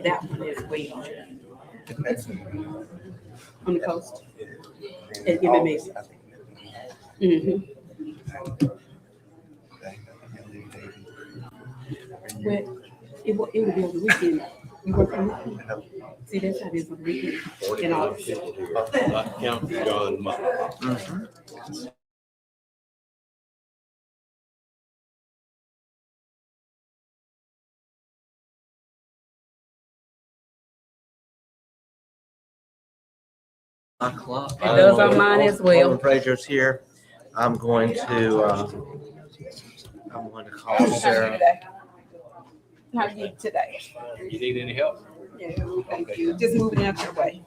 That one is way on the coast. It's giving me. But it will be on the weekend. You work on the weekend. See, that's how it is on the weekend. And all. Not counting John Muller. O'clock. It does on mine as well. Alderman Frazier's here. I'm going to call Sarah. How are you today? You need any help? Yeah, thank you. Just moving out your way.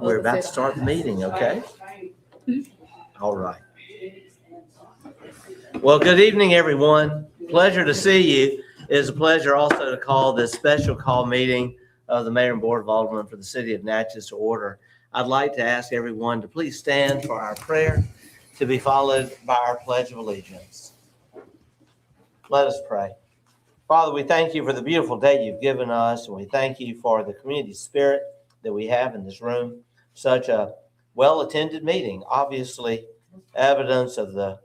We're about to start the meeting, okay? All right. Well, good evening, everyone. Pleasure to see you. It is a pleasure also to call this special call meeting of the Mayor and Board of Aldermen for the City of Natchez to order. I'd like to ask everyone to please stand for our prayer, to be followed by our Pledge of Allegiance. Let us pray. Father, we thank you for the beautiful day you've given us, and we thank you for the community spirit that we have in this room. Such a well-attended meeting, obviously evidence of the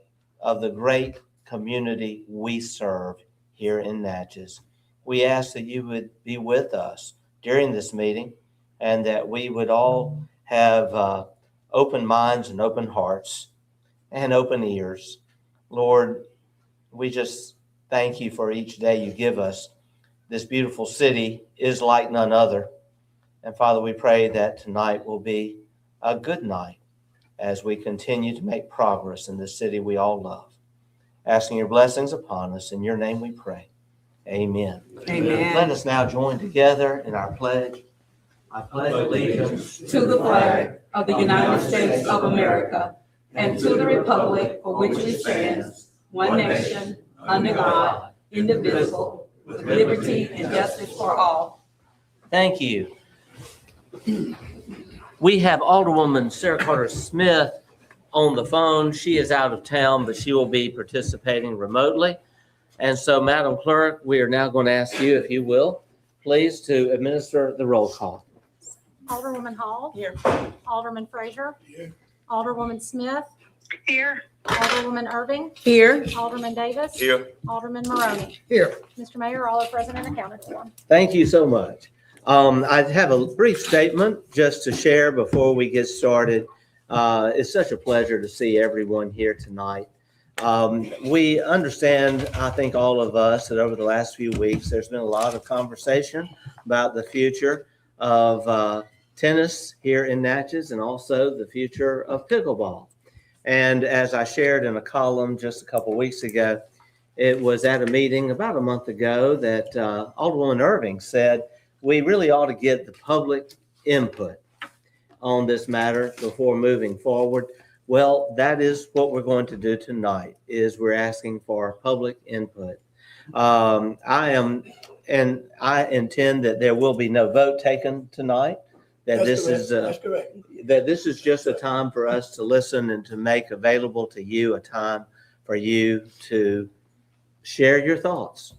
great community we serve here in Natchez. We ask that you would be with us during this meeting and that we would all have open minds and open hearts and open ears. Lord, we just thank you for each day you give us. This beautiful city is like none other. And Father, we pray that tonight will be a good night as we continue to make progress in this city we all love. Asking your blessings upon us. In your name we pray. Amen. Amen. Let us now join together in our pledge. I pledge allegiance To the flag of the United States of America and to the republic for which it stands, one nation, under God, indivisible, with liberty and justice for all. Thank you. We have Alderwoman Sarah Carter Smith on the phone. She is out of town, but she will be participating remotely. And so, Madam Clerk, we are now going to ask you, if you will, please to administer the roll call. Alderwoman Hall. Here. Alderman Frazier. Here. Alderwoman Smith. Here. Alderwoman Irving. Here. Alderman Davis. Here. Alderman Maroney. Here. Mr. Mayor, all are present and accounted for. Thank you so much. I have a brief statement just to share before we get started. It's such a pleasure to see everyone here tonight. We understand, I think all of us, that over the last few weeks, there's been a lot of conversation about the future of tennis here in Natchez and also the future of pickleball. And as I shared in a column just a couple of weeks ago, it was at a meeting about a month ago that Alderwoman Irving said, we really ought to get the public input on this matter before moving forward. Well, that is what we're going to do tonight, is we're asking for public input. I intend that there will be no vote taken tonight, that this is just a time for us to listen and to make available to you a time for you to share your thoughts.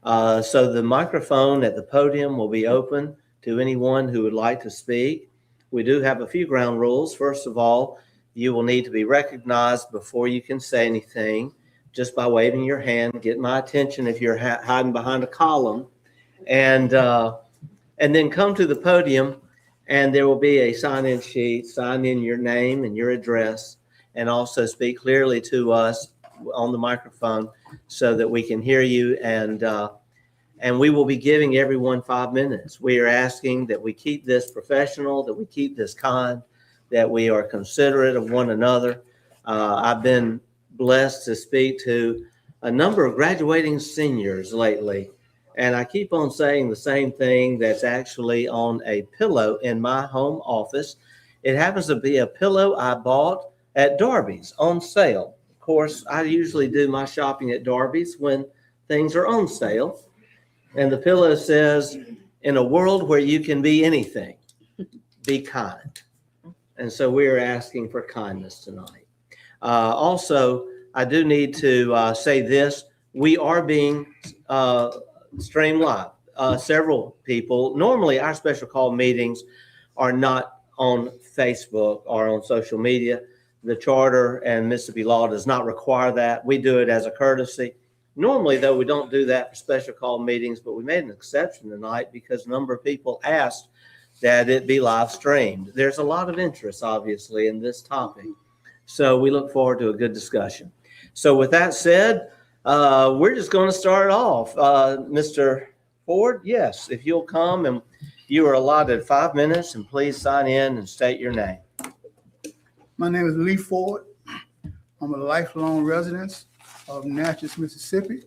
So the microphone at the podium will be open to anyone who would like to speak. We do have a few ground rules. First of all, you will need to be recognized before you can say anything, just by waving your hand. Get my attention if you're hiding behind a column. And then come to the podium, and there will be a sign-in sheet. Sign in your name and your address, and also speak clearly to us on the microphone so that we can hear you. And we will be giving everyone 5 minutes. We are asking that we keep this professional, that we keep this kind, that we are considerate of one another. I've been blessed to speak to a number of graduating seniors lately, and I keep on saying the same thing that's actually on a pillow in my home office. It happens to be a pillow I bought at Darby's on sale. Of course, I usually do my shopping at Darby's when things are on sale. And the pillow says, in a world where you can be anything, be kind. And so we're asking for kindness tonight. Also, I do need to say this. We are being streamed live. Several people, normally our special call meetings are not on Facebook or on social media. The charter and Mississippi law does not require that. We do it as a courtesy. Normally, though, we don't do that for special call meetings, but we made an exception tonight because a number of people asked that it be live streamed. There's a lot of interest, obviously, in this topic. So we look forward to a good discussion. So with that said, we're just going to start off. Mr. Ford, yes, if you'll come, and you are allotted 5 minutes, and please sign in and state your name. My name is Lee Ford. I'm a lifelong resident of Natchez, Mississippi.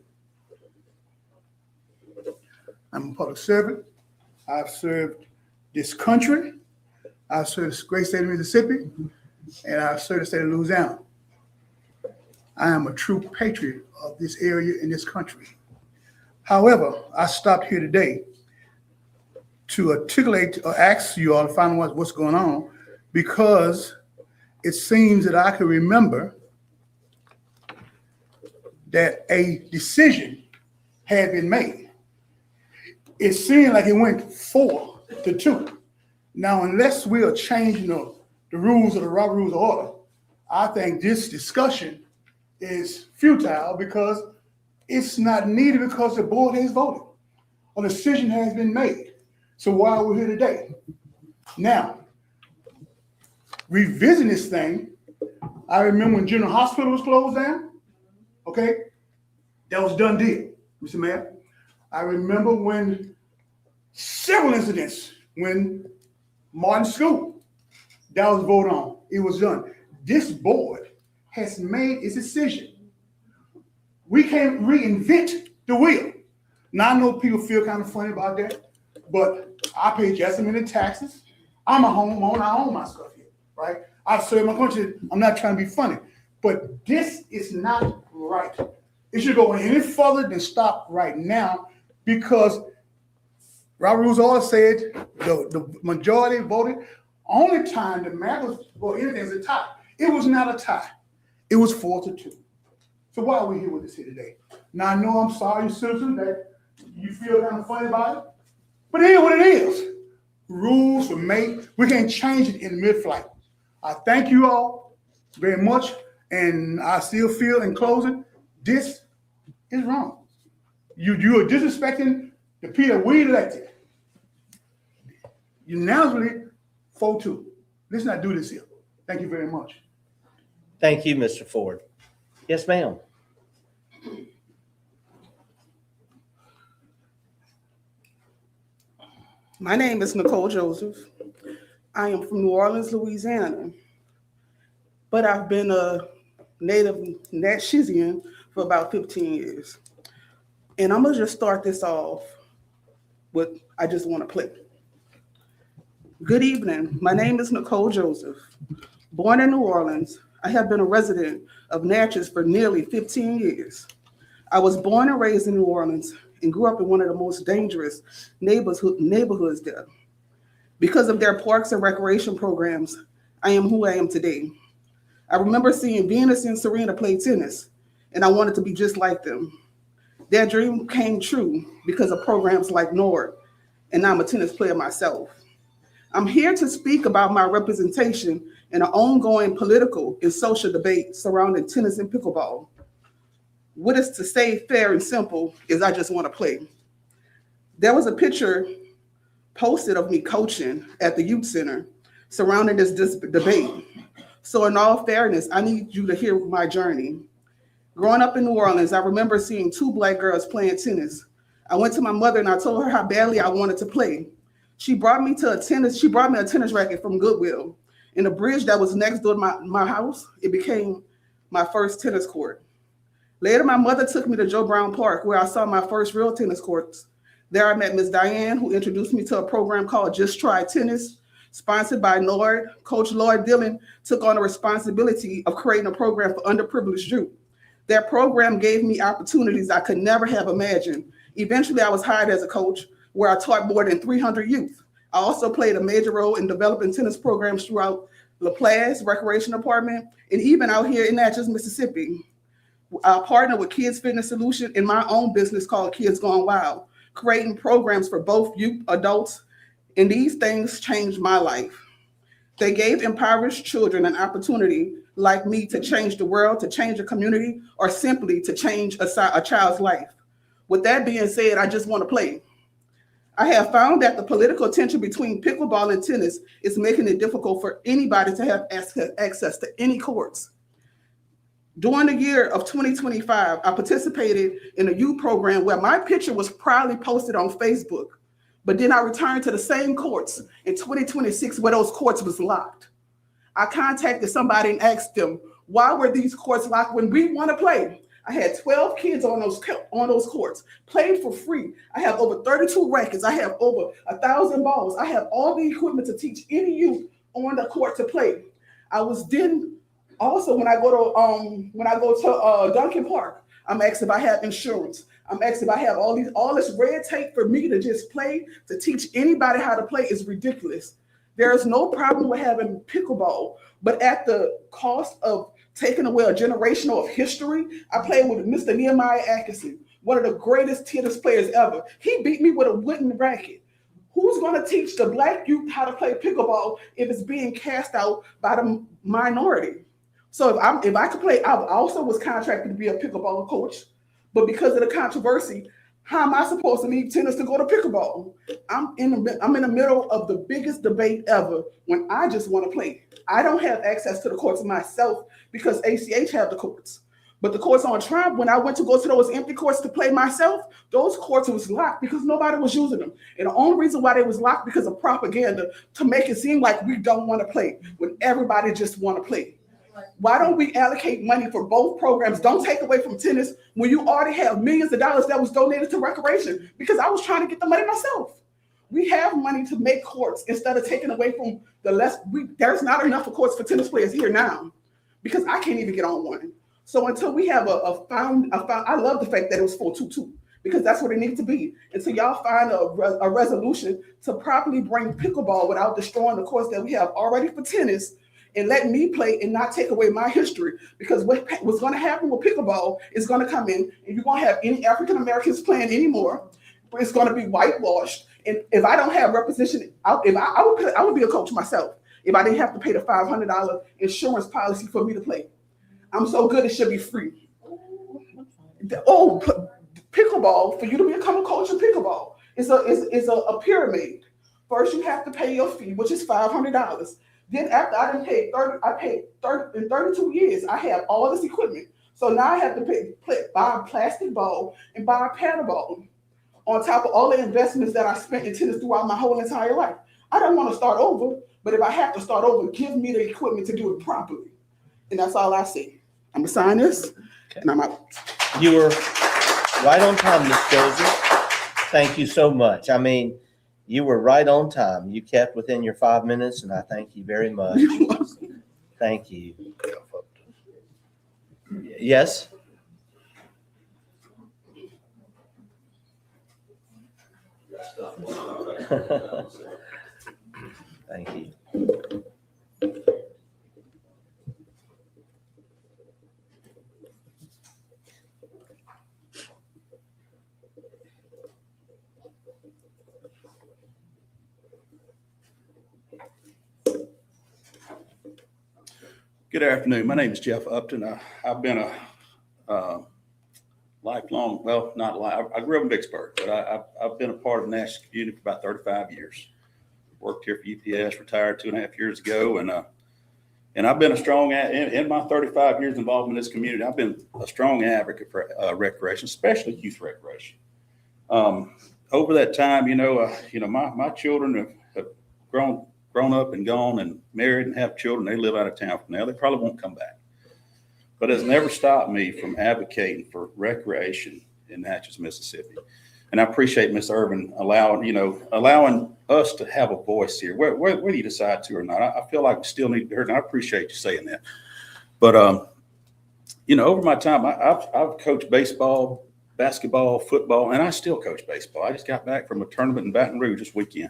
I'm a public servant. I've served this country. I've served the great state of Mississippi, and I've served the state of Louisiana. I am a true patriot of this area in this country. However, I stopped here today to articulate or ask you all to find out what's going on, because it seems that I can remember that a decision had been made. It seemed like it went 4-2. Now, unless we are changing the rules of the Robert Rules of Order, I think this discussion is futile because it's not needed, because the board has voted. A decision has been made. So why are we here today? Now, revisiting this thing, I remember when General Hospital was closed down. Okay, that was done deal, Mr. Mayor. I remember when several incidents, when Martin School, that was voted on. It was done. This board has made its decision. We can't reinvent the wheel. Now, I know people feel kind of funny about that, but I pay just as many taxes. I'm a homeowner. I own my stuff here, right? I've served my country. I'm not trying to be funny, but this is not right. It should go any further than stop right now, because Robert Rules of Order said the majority voted. Only time the matter for anything is a tie. It was not a tie. It was 4-2. So why are we here with this here today? Now, I know, I'm sorry, citizens, that you feel kind of funny about it, but it is what it is. Rules were made. We can't change it in mid-flight. I thank you all very much, and I still feel, in closing, this is wrong. You are disrespecting the people that we elected. Unanimously, 4-2. Let's not do this here. Thank you very much. Thank you, Mr. Ford. Yes, ma'am. My name is Nicole Joseph. I am from New Orleans, Louisiana, but I've been a native Natchezian for about 15 years. And I'm gonna just start this off with, I just wanna play. Good evening, my name is Nicole Joseph. Born in New Orleans, I have been a resident of Natchez for nearly 15 years. I was born and raised in New Orleans and grew up in one of the most dangerous neighborhoods there. Because of their parks and recreation programs, I am who I am today. I remember seeing Venus and Serena play tennis, and I wanted to be just like them. Their dream came true because of programs like NORD, and I'm a tennis player myself. I'm here to speak about my representation in an ongoing political and social debate surrounding tennis and pickleball. What is to say fair and simple is I just want to play. There was a picture posted of me coaching at the youth center surrounding this debate. So in all fairness, I need you to hear my journey. Growing up in New Orleans, I remember seeing 2 Black girls playing tennis. I went to my mother and I told her how badly I wanted to play. She brought me a tennis racket from Goodwill. In a bridge that was next door to my house, it became my first tennis court. Later, my mother took me to Joe Brown Park, where I saw my first real tennis courts. There I met Ms. Diane, who introduced me to a program called Just Try Tennis, sponsored by NORD. Coach Lloyd Dillon took on the responsibility of creating a program for underprivileged youth. That program gave me opportunities I could never have imagined. Eventually, I was hired as a coach, where I taught more than 300 youth. I also played a major role in developing tennis programs throughout LaPlace Recreation Department, and even out here in Natchez, Mississippi. I partner with Kids Fitness Solution in my own business called Kids Gone Wild, creating programs for both youth, adults, and these things changed my life. They gave impoverished children an opportunity like me to change the world, to change a community, or simply to change a child's life. With that being said, I just want to play. I have found that the political tension between pickleball and tennis is making it difficult for anybody to have access to any courts. During the year of 2025, I participated in a youth program where my picture was proudly posted on Facebook, but then I returned to the same courts in 2026 where those courts was locked. I contacted somebody and asked them, why were these courts locked when we want to play? I had 12 kids on those courts, played for free. I have over 32 rackets. I have over 1,000 balls. I have all the equipment to teach any youth on the court to play. I was then also when I go to Duncan Park, I'm asked if I have insurance. I'm asked if I have all this red tape for me to just play, to teach anybody how to play is ridiculous. There is no problem with having pickleball, but at the cost of taking away a generation of history. I played with Mr. Nehemiah Atkinson, one of the greatest tennis players ever. He beat me with a wooden racket. Who's going to teach the Black youth how to play pickleball if it's being cast out by the minority? So if I could play, I also was contracted to be a pickleball coach, but because of the controversy, how am I supposed to leave tennis to go to pickleball? I'm in the middle of the biggest debate ever when I just want to play. I don't have access to the courts myself because ACH have the courts. But the courts on Trump, when I went to go to those empty courts to play myself, those courts was locked because nobody was using them. And the only reason why they was locked because of propaganda to make it seem like we don't want to play when everybody just want to play. Why don't we allocate money for both programs? Don't take away from tennis when you already have millions of dollars that was donated to recreation, because I was trying to get the money myself. We have money to make courts instead of taking away from the less. There's not enough of courts for tennis players here now because I can't even get on one. So until we have I love the fact that it was 4-2-2 because that's what it needs to be. Until y'all find a resolution to properly bring pickleball without destroying the courts that we have already for tennis, and let me play and not take away my history, because what's going to happen with pickleball is going to come in and you're going to have any African Americans playing anymore. It's going to be whitewashed. And if I don't have representation, I would be a coach myself if I didn't have to pay the $500 insurance policy for me to play. I'm so good it should be free. Pickleball, for you to become a coach of pickleball, is a pyramid. First, you have to pay your fee, which is $500. Then after I paid 30 in 32 years, I have all this equipment. So now I have to buy a plastic ball and buy a paddle ball on top of all the investments that I spent in tennis throughout my whole entire life. I don't want to start over, but if I have to start over, give me the equipment to do it properly. And that's all I say. I'm gonna sign this, and I'm out. You were right on time, Ms. Joseph. Thank you so much. I mean, you were right on time. You kept within your 5 minutes, and I thank you very much. Thank you. Yes? Thank you. Good afternoon. My name is Jeff Upton. I've been a lifelong, well, not life. I grew up in Vicksburg, but I've been a part of the national community for about 35 years. Worked here for UPS, retired 2.5 years ago, and I've been a strong in my 35 years involved in this community. I've been a strong advocate for recreation, especially youth recreation. Over that time, my children have grown up and gone and married and have children. They live out of town now. They probably won't come back. But it's never stopped me from advocating for recreation in Natchez, Mississippi. And I appreciate Ms. Irvin allowing us to have a voice here, whether you decide to or not. I feel like we still need to be heard, and I appreciate you saying that. But, over my time, I've coached baseball, basketball, football, and I still coach baseball. I just got back from a tournament in Baton Rouge this weekend.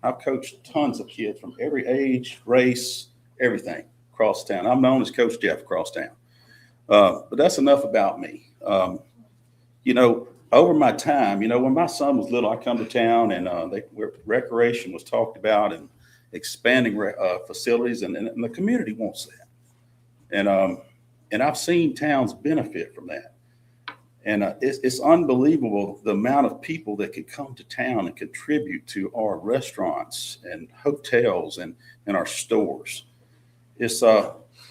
I've coached tons of kids from every age, race, everything across town. I'm known as Coach Jeff across town. But that's enough about me. You know, over my time, you know, when my son was little, I come to town and recreation was talked about and expanding facilities, and the community wants that. And I've seen towns benefit from that. And it's unbelievable the amount of people that could come to town and contribute to our restaurants and hotels and our stores. It's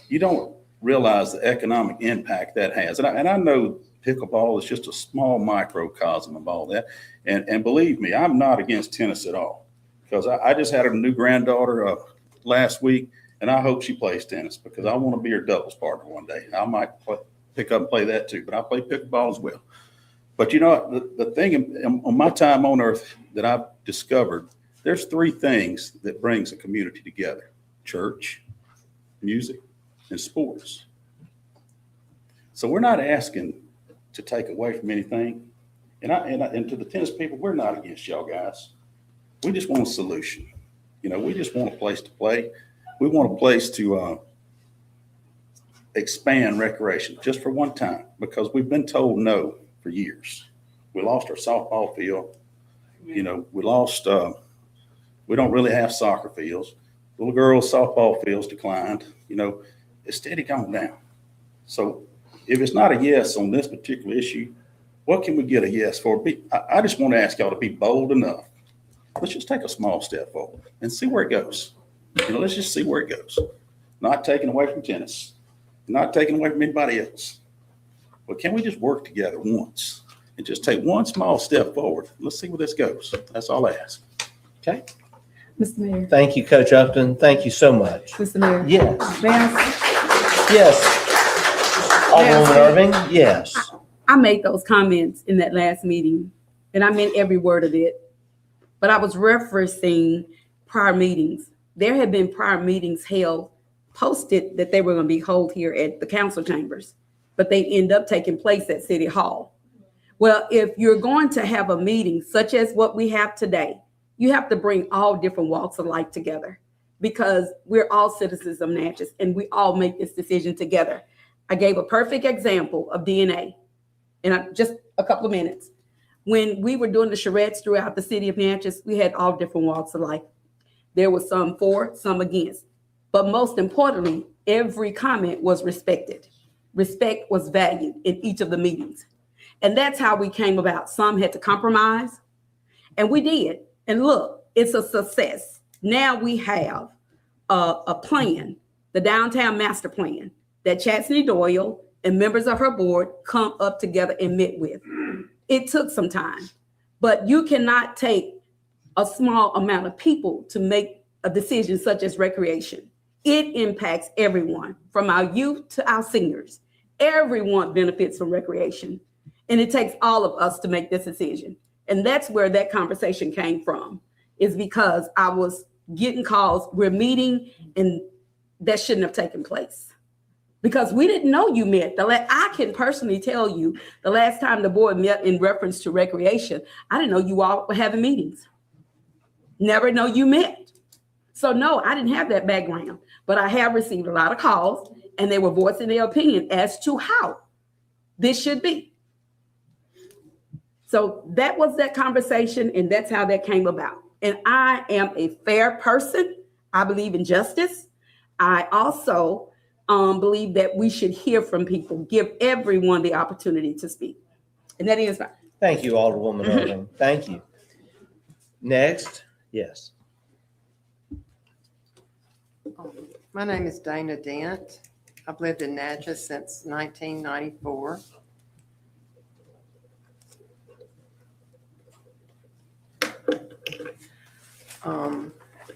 you don't realize the economic impact that has. And I know pickleball is just a small microcosm of all that. And believe me, I'm not against tennis at all, because I just had a new granddaughter last week, and I hope she plays tennis because I want to be her doubles partner one day. I might pick up and play that too, but I play pickleball as well. But you know, the thing on my time on earth that I've discovered, there's three things that brings a community together: church, music, and sports. So we're not asking to take away from anything. And to the tennis people, we're not against y'all guys. We just want a solution. You know, we just want a place to play. We want a place to expand recreation just for one time, because we've been told no for years. We lost our softball field. You know, we don't really have soccer fields. Little girls' softball fields declined. You know, it's steady going down. So if it's not a yes on this particular issue, what can we get a yes for? I just want to ask y'all to be bold enough. Let's just take a small step forward and see where it goes. You know, let's just see where it goes. Not taking away from tennis, not taking away from anybody else. But can we just work together once and just take one small step forward? Let's see where this goes. That's all I ask. Okay. Mr. Mayor. Thank you, Coach Upton. Thank you so much. Mr. Mayor. Yes. May I Yes. Alderman Irving, yes. I made those comments in that last meeting, and I meant every word of it. But I was referencing prior meetings. There had been prior meetings held, posted that they were going to be held here at the council chambers, but they end up taking place at City Hall. Well, if you're going to have a meeting such as what we have today, you have to bring all different walks of life together, because we're all citizens of Natchez and we all make this decision together. I gave a perfect example of DNA in just a couple of minutes. When we were doing the charrettes throughout the city of Natchez, we had all different walks of life. There was some for, some against. But most importantly, every comment was respected. Respect was valued in each of the meetings. And that's how we came about. Some had to compromise, and we did. And look, it's a success. Now we have a plan, the downtown master plan, that Chatsney Doyle and members of her board come up together and met with. It took some time, but you cannot take a small amount of people to make a decision such as recreation. It impacts everyone, from our youth to our seniors. Everyone benefits from recreation, and it takes all of us to make this decision. And that's where that conversation came from, is because I was getting calls, we're meeting, and that shouldn't have taken place. Because we didn't know you met. I can personally tell you, the last time the board met in reference to recreation, I didn't know you all were having meetings. Never know you met. So no, I didn't have that background, but I have received a lot of calls, and they were voicing their opinion as to how this should be. So that was that conversation, and that's how that came about. And I am a fair person. I believe in justice. I also believe that we should hear from people, give everyone the opportunity to speak. And that is fine. Thank you, Alderwoman Irving. Thank you. Next, yes. My name is Dana Dent. I've lived in Natchez since 1994.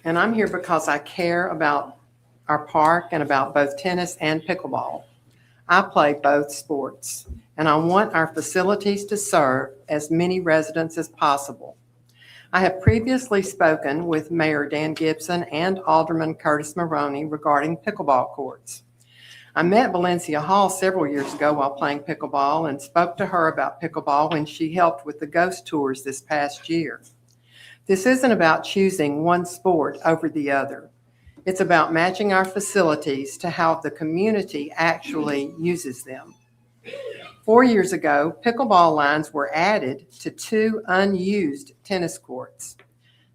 And I'm here because I care about our park and about both tennis and pickleball. I play both sports, and I want our facilities to serve as many residents as possible. I have previously spoken with Mayor Dan Gibson and Alderman Curtis Maroney regarding pickleball courts. I met Valencia Hall several years ago while playing pickleball and spoke to her about pickleball when she helped with the ghost tours this past year. This isn't about choosing one sport over the other. It's about matching our facilities to how the community actually uses them. 4 years ago, pickleball lines were added to 2 unused tennis courts.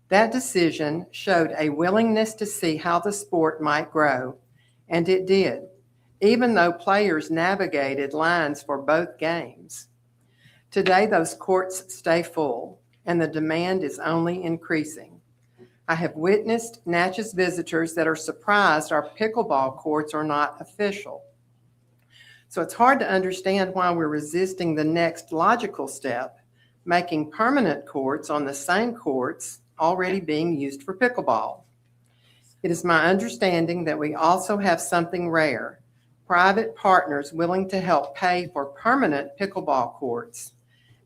That decision showed a willingness to see how the sport might grow, and it did, even though players navigated lines for both games. Today, those courts stay full, and the demand is only increasing. I have witnessed Natchez visitors that are surprised our pickleball courts are not official. So it's hard to understand why we're resisting the next logical step, making permanent courts on the same courts already being used for pickleball. It is my understanding that we also have something rare, private partners willing to help pay for permanent pickleball courts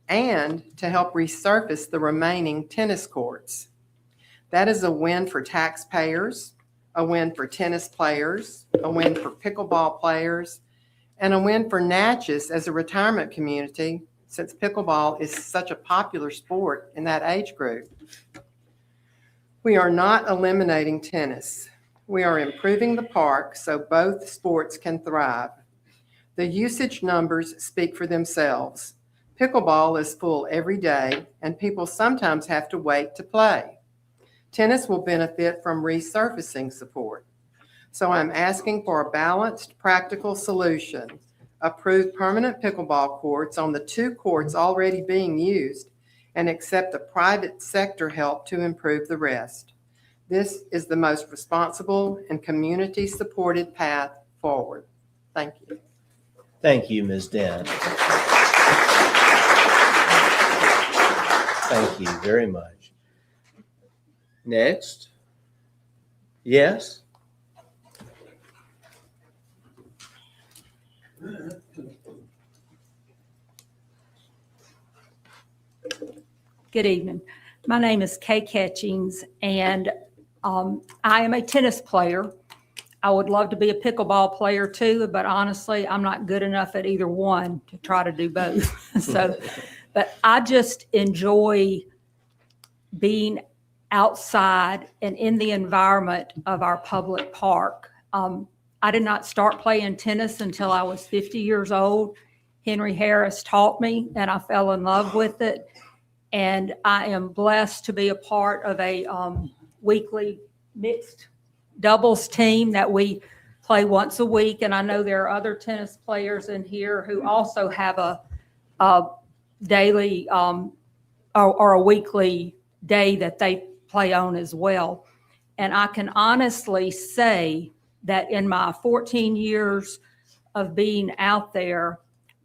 and to help resurface the remaining tennis courts. That is a win for taxpayers, a win for tennis players, a win for pickleball players, and a win for Natchez as a retirement community, since pickleball is such a popular sport in that age group. We are not eliminating tennis. We are improving the park so both sports can thrive. The usage numbers speak for themselves. Pickleball is full every day, and people sometimes have to wait to play. Tennis will benefit from resurfacing support. So I'm asking for a balanced, practical solution. Approve permanent pickleball courts on the 2 courts already being used and accept the private sector help to improve the rest. This is the most responsible and community-supported path forward. Thank you. Thank you, Ms. Dent. Thank you very much. Next. Yes? Good evening. My name is Kay Catchings, and I am a tennis player. I would love to be a pickleball player too, but honestly, I'm not good enough at either one to try to do both. But I just enjoy being outside and in the environment of our public park. I did not start playing tennis until I was 50 years old. Henry Harris taught me, and I fell in love with it. And I am blessed to be a part of a weekly mixed doubles team that we play once a week. And I know there are other tennis players in here who also have a daily or a weekly day that they play on as well. And I can honestly say that in my 14 years of being out there,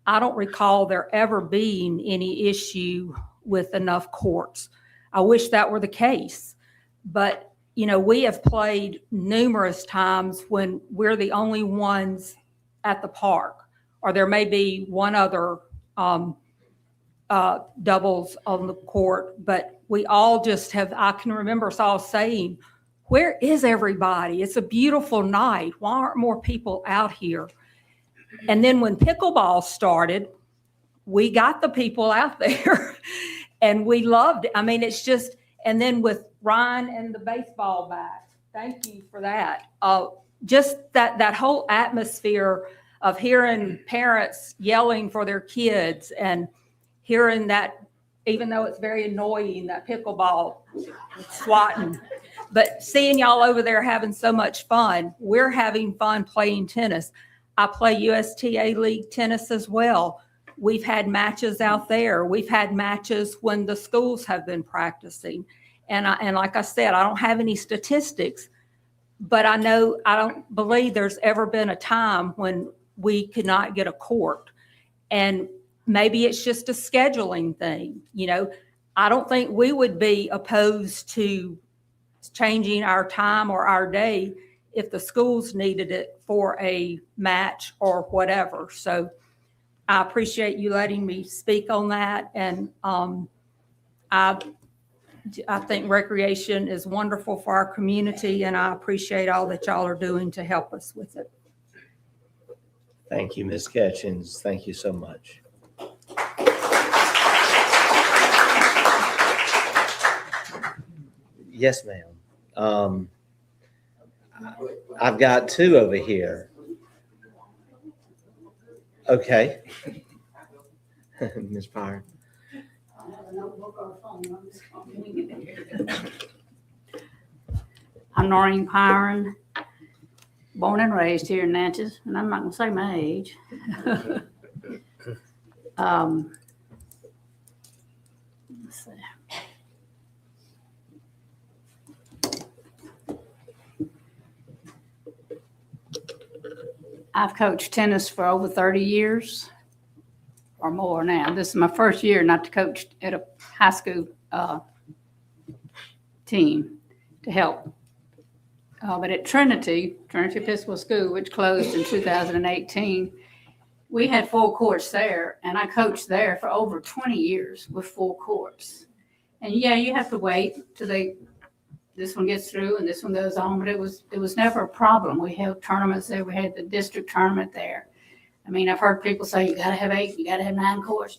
I don't recall there ever being any issue with enough courts. I wish that were the case. But, you know, we have played numerous times when we're the only ones at the park, or there may be one other doubles on the court, but we all just have, I can remember us all saying, where is everybody? It's a beautiful night. Why aren't more people out here? And then when pickleball started, we got the people out there and we loved it. I mean, it's just, and then with Ryan and the baseball bat, thank you for that. Just that whole atmosphere of hearing parents yelling for their kids and hearing that, even though it's very annoying, that pickleball swatting, but seeing y'all over there having so much fun, we're having fun playing tennis. I play USTA League tennis as well. We've had matches out there. We've had matches when the schools have been practicing. And like I said, I don't have any statistics, but I don't believe there's ever been a time when we could not get a court. And maybe it's just a scheduling thing. You know, I don't think we would be opposed to changing our time or our day if the schools needed it for a match or whatever. So I appreciate you letting me speak on that. And I think recreation is wonderful for our community, and I appreciate all that y'all are doing to help us with it. Thank you, Ms. Catchings. Thank you so much. Yes, ma'am. I've got two over here. Okay. Ms. Pryor. I'm Noreen Pyron, born and raised here in Natchez, and I'm not gonna say my age. Let's see. I've coached tennis for over 30 years or more now. This is my first year not to coach at a high school team to help. But at Trinity Episcopal School, which closed in 2018, we had 4 courts there, and I coached there for over 20 years with 4 courts. And yeah, you have to wait till this one gets through and this one goes on, but it was never a problem. We held tournaments there. We had the district tournament there. I mean, I've heard people say you got to have 8, you got to have 9 courts.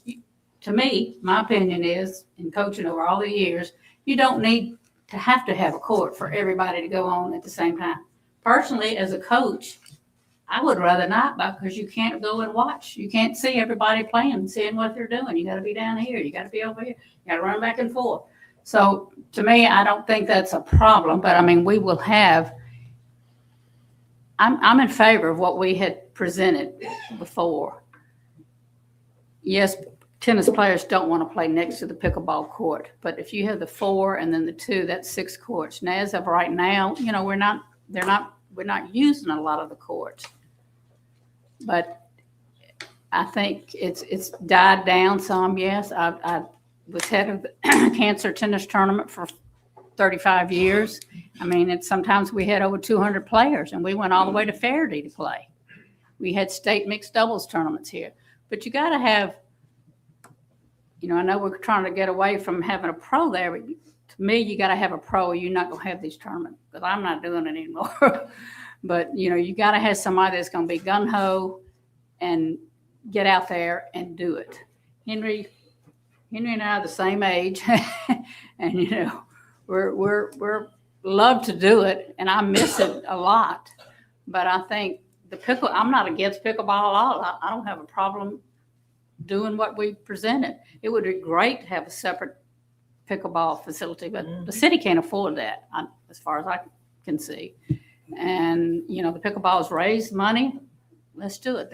To me, my opinion is, in coaching over all the years, you don't need to have a court for everybody to go on at the same time. Personally, as a coach, I would rather not, because you can't go and watch. You can't see everybody playing, seeing what they're doing. You got to be down here. You got to be over here. You got to run back and forth. So to me, I don't think that's a problem. But I mean, we will have. I'm in favor of what we had presented before. Yes, tennis players don't want to play next to the pickleball court, but if you have the 4 and then the 2, that's 6 courts. Now, as of right now, you know, we're not using a lot of the courts, but I think it's died down some. Yes, I was head of the cancer tennis tournament for 35 years. I mean, sometimes we had over 200 players, and we went all the way to Faraday to play. We had state mixed doubles tournaments here, but you got to have. You know, I know we're trying to get away from having a pro there, but to me, you got to have a pro or you're not going to have these tournaments, because I'm not doing it anymore. But, you know, you got to have somebody that's going to be gun-ho and get out there and do it. Henry and I are the same age, and, you know, we're love to do it, and I miss it a lot. But I think I'm not against pickleball at all. I don't have a problem doing what we presented. It would be great to have a separate pickleball facility, but the city can't afford that, as far as I can see. And, you know, the pickleball's raised money. Let's do it.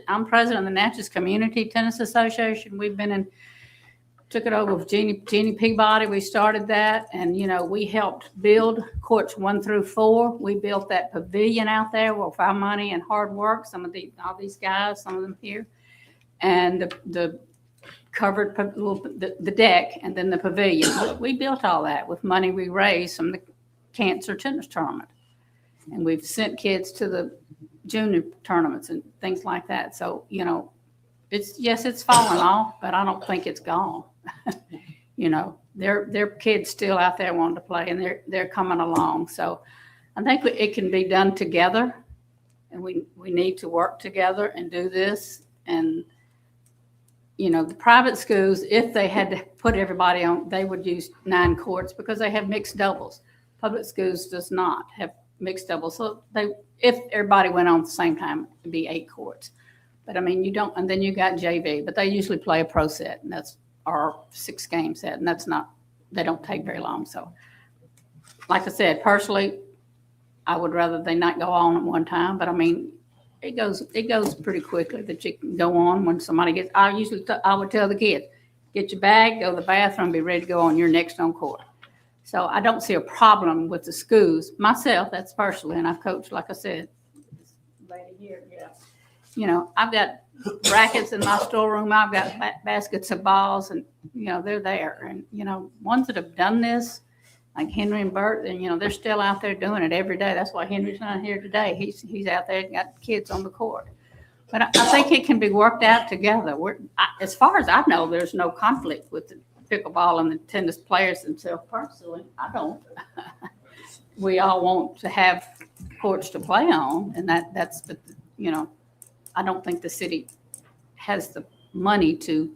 I'm president of the Natchez Community Tennis Association. We've took it over with Jeannie Peabody. We started that, and, you know, we helped build courts 1 through 4. We built that pavilion out there with our money and hard work. All these guys, some of them here. And the covered the deck, and then the pavilion. We built all that with money we raised from the cancer tennis tournament, and we've sent kids to the junior tournaments and things like that. So, you know, it's fallen off, but I don't think it's gone. You know, there are kids still out there wanting to play, and they're coming along. So I think it can be done together, and we need to work together and do this. And you know, the private schools, if they had to put everybody on, they would use 9 courts because they have mixed doubles. Public schools does not have mixed doubles. So if everybody went on at the same time, it'd be 8 courts. But I mean, you don't, and then you got JV, but they usually play a pro set, and that's our 6-game set, and they don't take very long. So like I said, personally, I would rather they not go on at one time, but I mean, it goes pretty quickly that you can go on when somebody gets. I would tell the kids, get your bag, go to the bathroom, be ready to go on your next on court. So I don't see a problem with the schools myself. That's personally, and I've coached, like I said, this lady here. Yeah, you know, I've got rackets in my storeroom. I've got baskets of balls, and you know they're there. And you know, ones that have done this, like Henry and Bert, and you know they're still out there doing it every day. That's why Henry's not here today. He's out there and got kids on the court. But I think it can be worked out together. As far as I know, there's no conflict with the pickleball and the tennis players themselves. Personally, I don't. We all want to have courts to play on, and that's you know, I don't think the city has the money to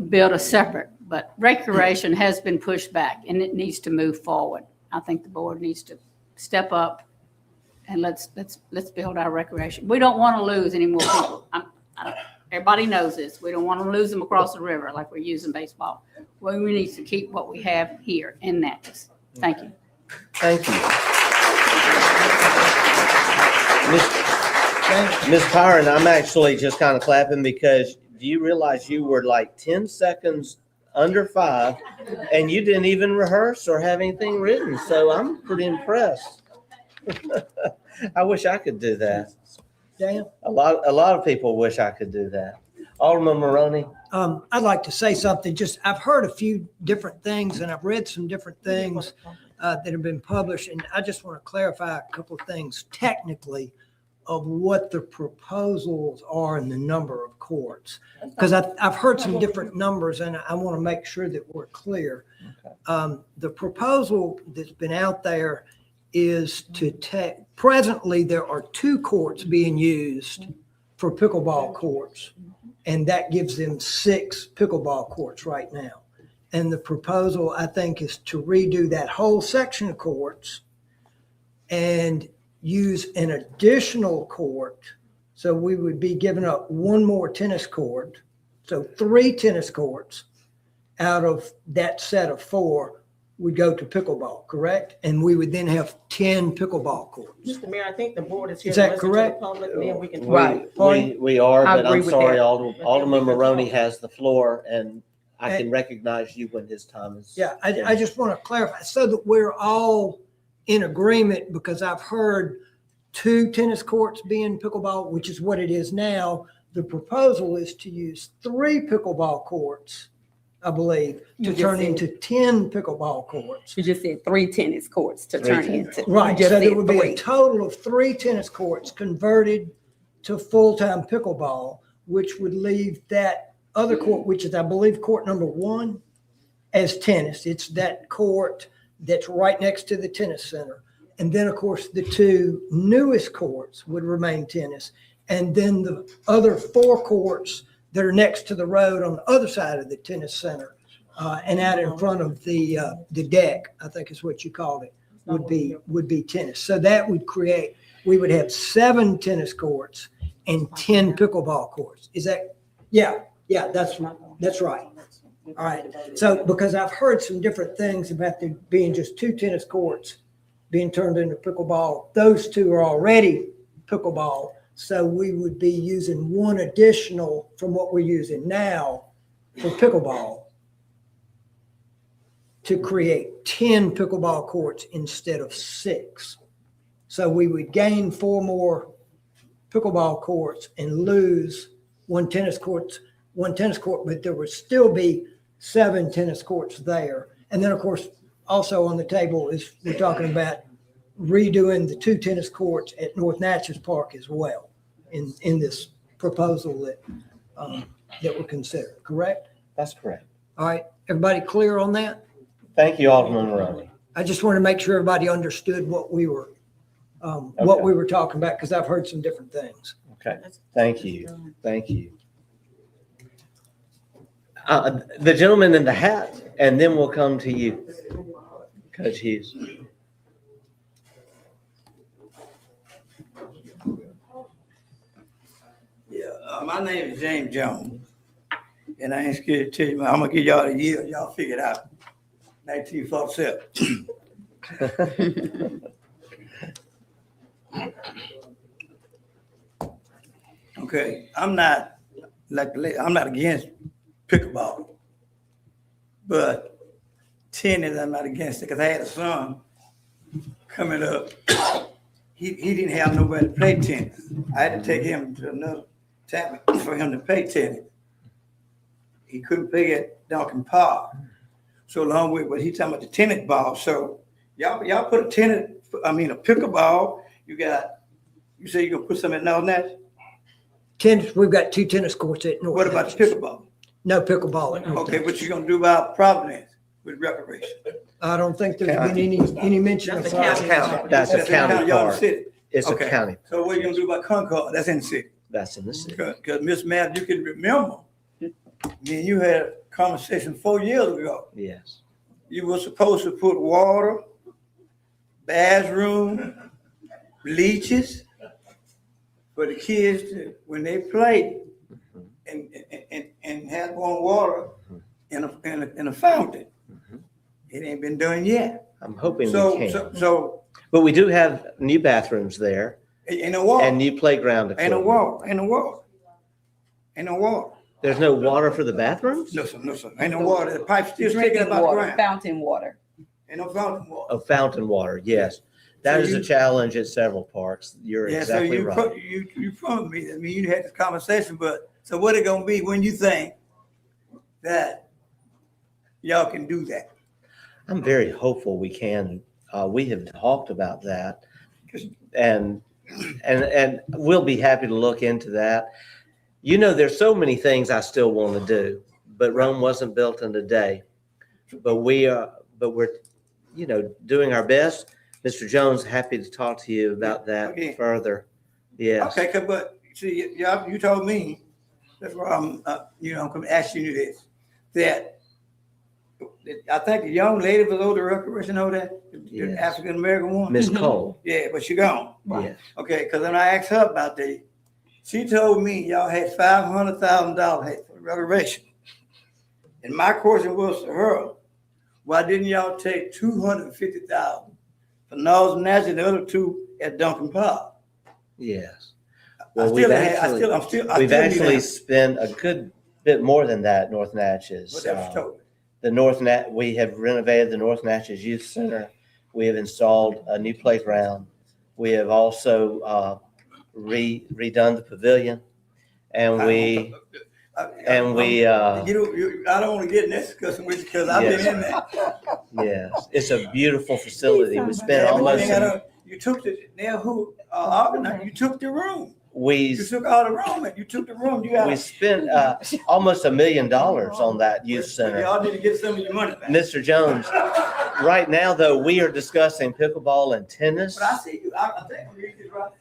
build a separate. But recreation has been pushed back, and it needs to move forward. I think the board needs to step up and let's build our recreation. We don't want to lose any more people. Everybody knows this. We don't want to lose them across the river like we're using baseball. Well, we need to keep what we have here in Natchez. Thank you. Thank you. Ms. Pyron, I'm actually just kind of clapping because do you realize you were like 10 seconds under 5 and you didn't even rehearse or have anything written. So I'm pretty impressed. I wish I could do that. Dan? A lot of people wish I could do that. Alderman Maroney? I'd like to say something. I've heard a few different things and I've read some different things that have been published. And I just want to clarify a couple of things technically of what the proposals are and the number of courts. Because I've heard some different numbers and I want to make sure that we're clear. Okay. The proposal that's been out there is to presently there are 2 courts being used for pickleball courts. And that gives them 6 pickleball courts right now. And the proposal, I think, is to redo that whole section of courts and use an additional court. So we would be giving up 1 more tennis court. So 3 tennis courts out of that set of 4 would go to pickleball, correct? And we would then have 10 pickleball courts. Mr. Mayor, I think the board is here Is to that listen to the correct? public, then we can. We are, I but agree I'm with sorry, that. Alderman Maroney has the floor and I can recognize you when his time is. Yeah, I just want to clarify so that we're all in agreement because I've heard 2 tennis courts being pickleball, which is what it is now. The proposal is to use 3 pickleball courts, I believe, to turn into 10 pickleball courts. You just said 3 tennis courts to turn into. Right, You just so there said would be a 3. total of 3 tennis courts converted to full-time pickleball, which would leave that other court, which is, I believe, court number 1, as tennis. It's that court that's right next to the tennis center. And then, of course, the 2 newest courts would remain tennis. And then the other 4 courts that are next to the road on the other side of the tennis center and out in front of the deck, I think is what you called it, would be tennis. So that would create, we would have 7 tennis courts and 10 pickleball courts. Is that, yeah, that's right. All right. So because I've heard some different things about there being just 2 tennis courts being turned into pickleball. Those 2 are already pickleball. So we would be using 1 additional from what we're using now for pickleball to create 10 pickleball courts instead of 6. So we would gain 4 more pickleball courts and lose 1 tennis court, but there would still be 7 tennis courts there. And then, of course, also on the table is we're talking about redoing the 2 tennis courts at North Natchez Park as well in this proposal that we're considering, correct? That's correct. All right, everybody clear on that? Thank you, Alderman Maroney. I just want to make sure everybody understood what we were talking about because I've heard some different things. Okay, thank you. Thank you. The gentleman in the hat, and then we'll come to you, Coach Hughes. My name is James Jones, and I ain't scared to tell you, I'm gonna give y'all the year, y'all figure it out. 1947. Okay, I'm not against pickleball, but tennis, I'm not against it because I had a son coming up. He didn't have nowhere to play tennis. I had to take him to another town for him to play tennis. He couldn't play at Duncan Park. So along with what he talking about the tennis ball. So y'all put a pickleball. You say you're gonna put something else in that? Tennis, we've got 2 tennis courts at North. What about the pickleball? No pickleball at North. Okay, what you gonna do about Providence with recreation? I don't think there's been any mention of That's Providence. That's a county Y'all in the park. city. It's a Okay. county. So what you gonna do about Concord? That's in the city. That's in the city. Because Miss Matt, you can remember, me and you had a conversation 4 years ago. Yes. You were supposed to put water, bathroom, bleachers for the kids to, when they play and have warm water in a fountain. It ain't been done yet. I'm hoping we can. So, But we do have new bathrooms there ain't no water. and new playground Ain't no equipment. water. Ain't no water. Ain't no water. There's no water for the bathrooms? No, sir, no, sir. Ain't no water. The pipe's still sticking up out the ground. Fountain water. Ain't no fountain water. Oh, fountain water, yes. That So is a you- challenge at several parks. You're Yeah, so exactly you, right. you from me. I mean, you had this conversation, but so what it gonna be when you think that y'all can do that? I'm very hopeful we can. We have talked about that. And we'll be happy to look into that. You know, there's so many things I still want to do, but Rome wasn't built in a day. But we're, you know, doing our best. Mr. Jones, happy to talk to you about that Okay. further. Yes. Okay, but see, y'all, you told me, that's why I'm, I'm asking you this, that I think the young lady below the recreation over there, the Yes. African-American woman. Ms. Cole, Yeah, but she gone. yes. Okay, because when I asked her about that, she told me y'all had $500,000 for reservation. And my question was to her, why didn't y'all take $250,000 for Northern National and the other two at Duncan Park? Yes. I Well, still we've need actually that. spent a good bit more than that at North Natchez. What that was told me. We have renovated the North Natchez Youth Center. We have installed a new playground. We have also redone the pavilion. And we, I don't want to get in this discussion with you because I've Yes. been in there. yes, it's a beautiful facility. We spent Yeah, but almost, you took the, now who, organized, you took the room. we, You took all the room and you took the room. You we got, spent almost $1 million on that youth center. y'all need to get some of your money back. Mr. Jones, right now, though, we are discussing pickleball and tennis But I see you, I think I'm reading this right.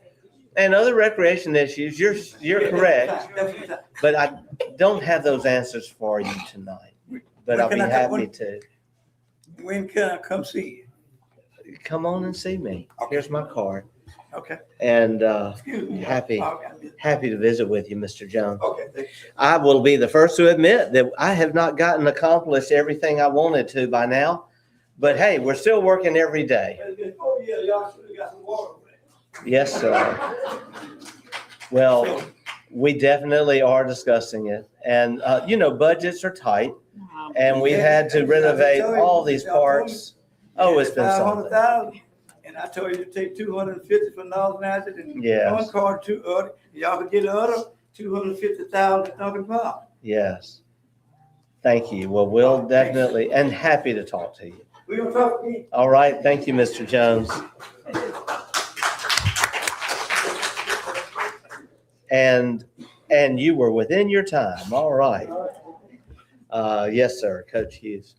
and other recreation issues. You're Yeah, correct, that's fine. but I don't have those answers for you tonight. But I'll be happy to. When can I come see you? Come on and see me. Here's my card. Okay. And Excuse me. happy Okay, to visit with you, Mr. Jones. thank you. I will be the first to admit that I have not gotten accomplished everything I wanted to by now. But hey, we're still working every day. Oh, yeah, y'all should have got some water. Yes, sir. Well, we definitely are discussing it. And, budgets are tight and we had to renovate all these parks. Oh, it's been something. $500,000, and I told you to take 250 for North Natchez and Yes. one card to y'all could get the other 250,000 at Duncan Park. Yes. Thank you. Well, we'll definitely, and happy to talk to you. We gonna talk again. All right. Thank you, Mr. Jones. And you were within your time. All right. Yes, sir. Coach Hughes.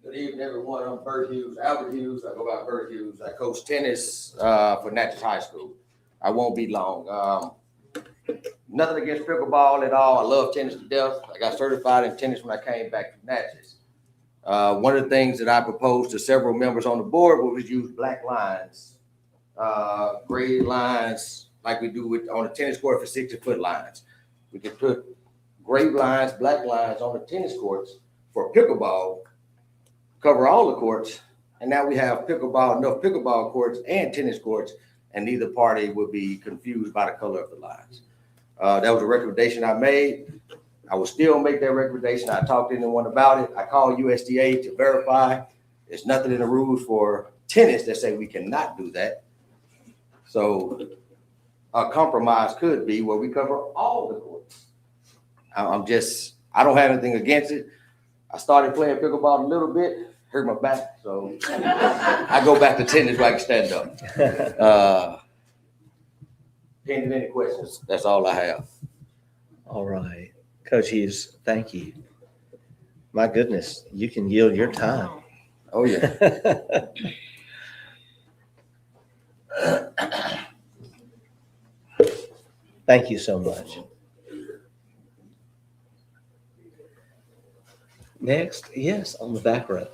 Good evening, everyone. I'm Bert Hughes, Albert Hughes. I go by Bert Hughes. I coach tennis for Natchez High School. I won't be long. Nothing against pickleball at all. I love tennis to death. I got certified in tennis when I came back from Natchez. One of the things that I proposed to several members on the board was use black lines, graded lines, like we do on the tennis court for 60-foot lines. We could put gray lines, black lines on the tennis courts for pickleball, cover all the courts, and now we have enough pickleball courts and tennis courts, and neither party would be confused by the color of the lines. That was a recommendation I made. I will still make that recommendation. I talked to anyone about it. I called USDA to verify. There's nothing in the rules for tennis that say we cannot do that. So a compromise could be where we cover all the courts. I don't have anything against it. I started playing pickleball a little bit, hurt my back, so I go back to tennis where I can stand up. Pending any questions, that's all I have. All right. Coach Hughes, thank you. My goodness, you can yield your time. Oh, yeah. Thank you so much. Next, yes, on the back row.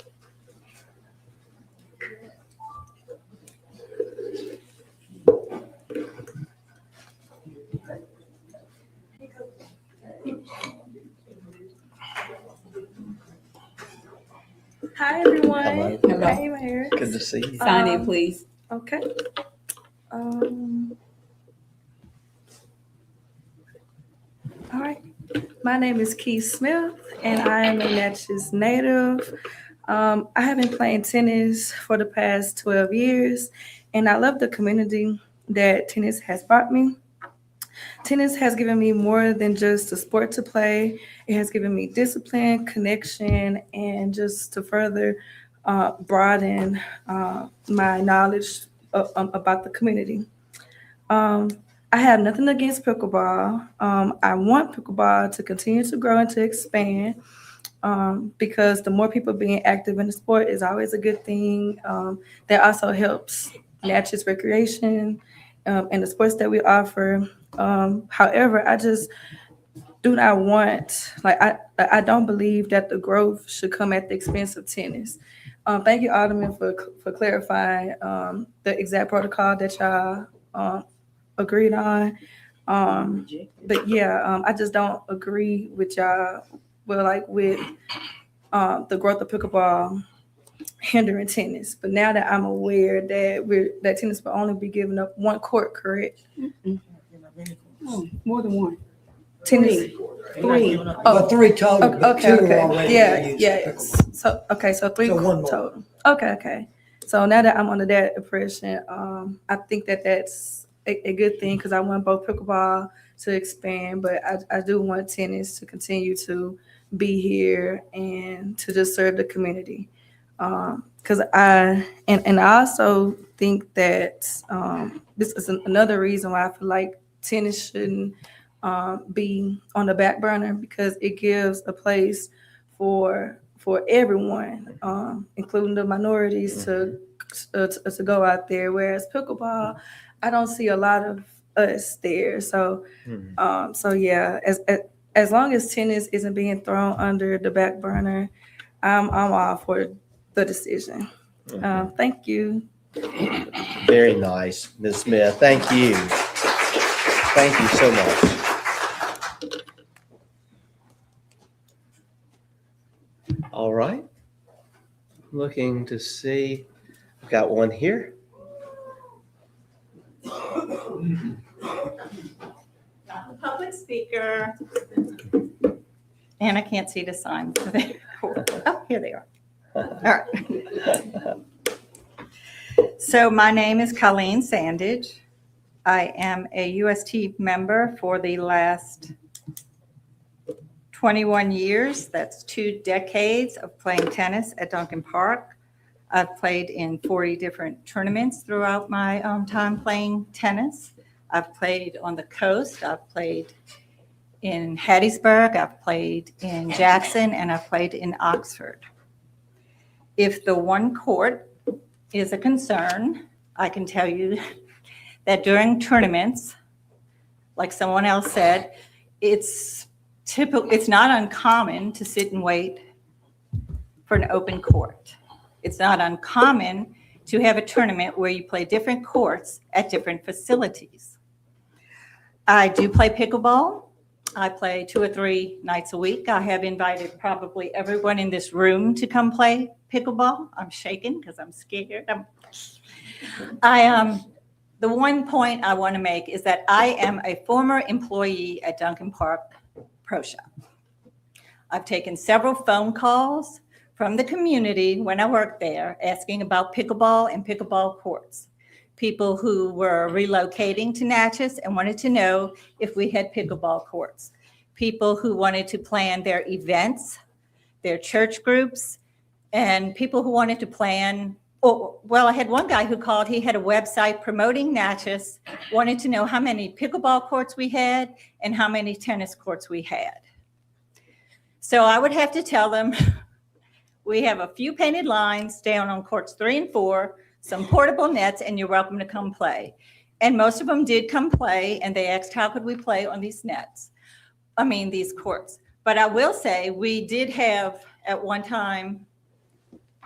Hi, everyone. Hello. Hello. Hey, Mayor. Good to see you. Sign in, please. Okay. All right. My name is Keith Smith, and I am a Natchez native. I have been playing tennis for the past 12 years, and I love the community that tennis has brought me. Tennis has given me more than just a sport to play. It has given me discipline, connection, and just to further broaden my knowledge about the community. I have nothing against pickleball. I want pickleball to continue to grow and to expand because the more people being active in the sport is always a good thing. That also helps Natchez recreation and the sports that we offer. However, I just do not want, I don't believe that the growth should come at the expense of tennis. Thank you, Alderman, for clarifying the exact protocol that y'all agreed on. But yeah, I just don't agree with y'all, with the growth of pickleball hindering tennis. But now that I'm aware that tennis will only be giving up one court, correct? More than one. Tennis. Three. But three total, but Okay, two are okay. already Yeah, using yeah. pickleball. So three So one more. total. Okay. So now that I'm under that impression, I think that that's a good thing because I want both pickleball to expand, but I do want tennis to continue to be here and to just serve the community. Because I also think that this is another reason why I feel like tennis shouldn't be on the back burner because it gives a place for everyone, including the minorities, to go out there. Whereas pickleball, I don't see a lot of us there. So yeah, as long as tennis isn't being thrown under the back burner, I'm all for the decision. Thank you. Very nice, Ms. Smith. Thank you. Thank you so much. All right. Looking to see, I've got one here. I'm a public speaker. And I can't see the signs. Oh, here they are. All right. So my name is Colleen Sandage. I am a UST member for the last 21 years. That's 2 decades of playing tennis at Duncan Park. I've played in 40 different tournaments throughout my time playing tennis. I've played on the coast. I've played in Hattiesburg. I've played in Jackson, and I've played in Oxford. If the one court is a concern, I can tell you that during tournaments, like someone else said, it's not uncommon to sit and wait for an open court. It's not uncommon to have a tournament where you play different courts at different facilities. I do play pickleball. I play 2 or 3 nights a week. I have invited probably everyone in this room to come play pickleball. I'm shaking because I'm scared. The one point I want to make is that I am a former employee at Duncan Park Pro Shop. I've taken several phone calls from the community when I worked there asking about pickleball and pickleball courts. People who were relocating to Natchez and wanted to know if we had pickleball courts. People who wanted to plan their events, their church groups, and people who wanted to plan. Well, I had one guy who called. He had a website promoting Natchez, wanted to know how many pickleball courts we had and how many tennis courts we had. So I would have to tell them, we have a few painted lines down on courts 3 and 4, some portable nets, and you're welcome to come play. And most of them did come play, and they asked, how could we play on these these courts? But I will say we did have at one time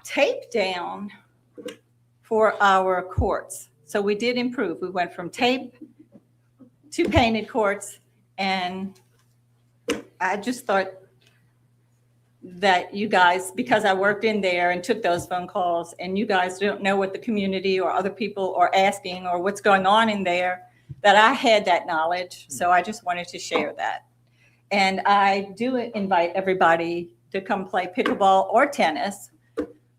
tape down for our courts. So we did improve. We went from tape to painted courts, and I just thought that you guys, because I worked in there and took those phone calls, and you guys don't know what the community or other people are asking or what's going on in there, that I had that knowledge. So I just wanted to share that. And I do invite everybody to come play pickleball or tennis.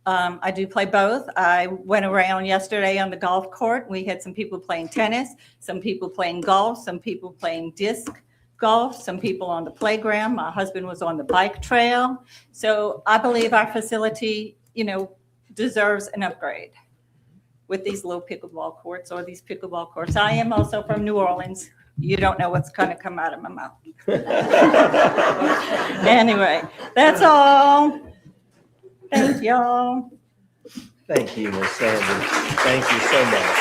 I do play both. I went around yesterday on the golf court. We had some people playing tennis, some people playing golf, some people playing disc golf, some people on the playground. My husband was on the bike trail. So I believe our facility, deserves an upgrade with these little pickleball courts or these pickleball courts. I am also from New Orleans. You don't know what's going to come out of my mouth. Anyway, that's all. Thank y'all. Thank you, Ms. Sanders. Thank you so much.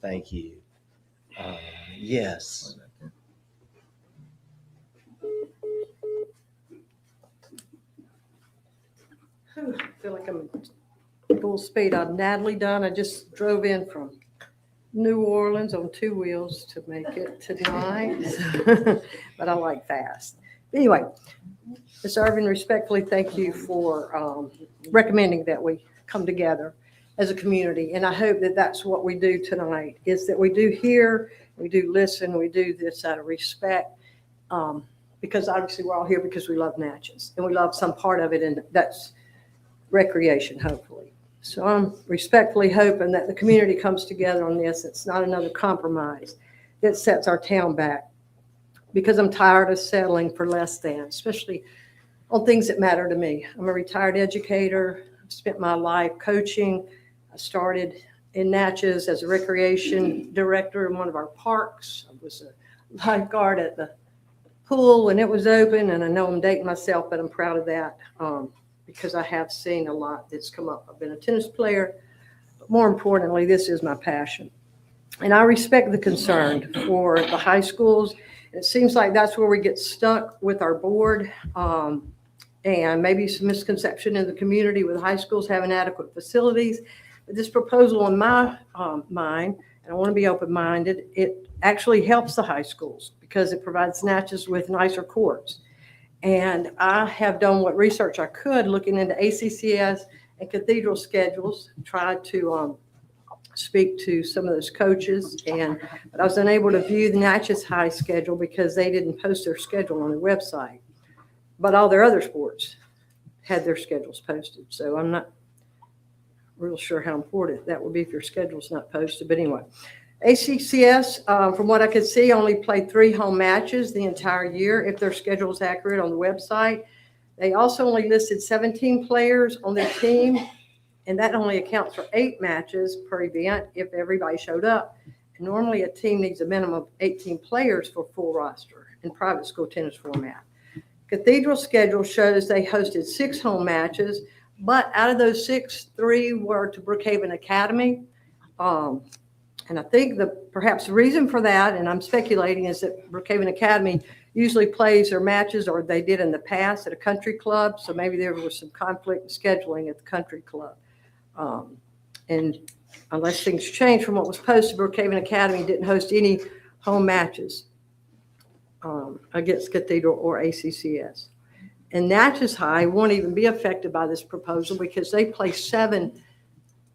Thank you. Yes. I feel like I'm full speed. I'm Natalie Dunn. I just drove in from New Orleans on 2 wheels to make it tonight, but I like fast. Anyway, Ms. Irvin, respectfully thank you for recommending that we come together as a community, and I hope that that's what we do tonight, is that we do hear, we do listen, we do this out of respect, because obviously we're all here because we love Natchez, and we love some part of it, and that's recreation, hopefully. So I'm respectfully hoping that the community comes together on this. It's not another compromise that sets our town back, because I'm tired of settling for less than, especially on things that matter to me. I'm a retired educator. I've spent my life coaching. I started in Natchez as a recreation director in one of our parks. I was a lifeguard at the pool when it was open, and I know I'm dating myself, but I'm proud of that. Because I have seen a lot that's come up. I've been a tennis player, but more importantly, this is my passion. And I respect the concern for the high schools. It seems like that's where we get stuck with our board, and maybe some misconception in the community with high schools having adequate facilities. But this proposal in my mind, and I want to be open-minded, it actually helps the high schools because it provides Natchez with nicer courts. And I have done what research I could looking into ACCS and cathedral schedules, tried to speak to some of those coaches, but I was unable to view the Natchez High schedule because they didn't post their schedule on their website. But all their other sports had their schedules posted. So I'm not real sure how important that would be if your schedule's not posted. But anyway, ACCS, from what I could see, only played 3 home matches the entire year, if their schedule is accurate on the website. They also only listed 17 players on their team, and that only accounts for 8 matches per event if everybody showed up. And normally a team needs a minimum of 18 players for full roster in private school tennis format. Cathedral schedule shows they hosted 6 home matches, but out of those 6, 3 were to Brookhaven Academy. And I think perhaps the reason for that, and I'm speculating, is that Brookhaven Academy usually plays their matches, or they did in the past, at a country club. So maybe there was some conflict in scheduling at the country club. And unless things changed from what was posted, Brookhaven Academy didn't host any home matches against Cathedral or ACCS. And Natchez High won't even be affected by this proposal because they play 7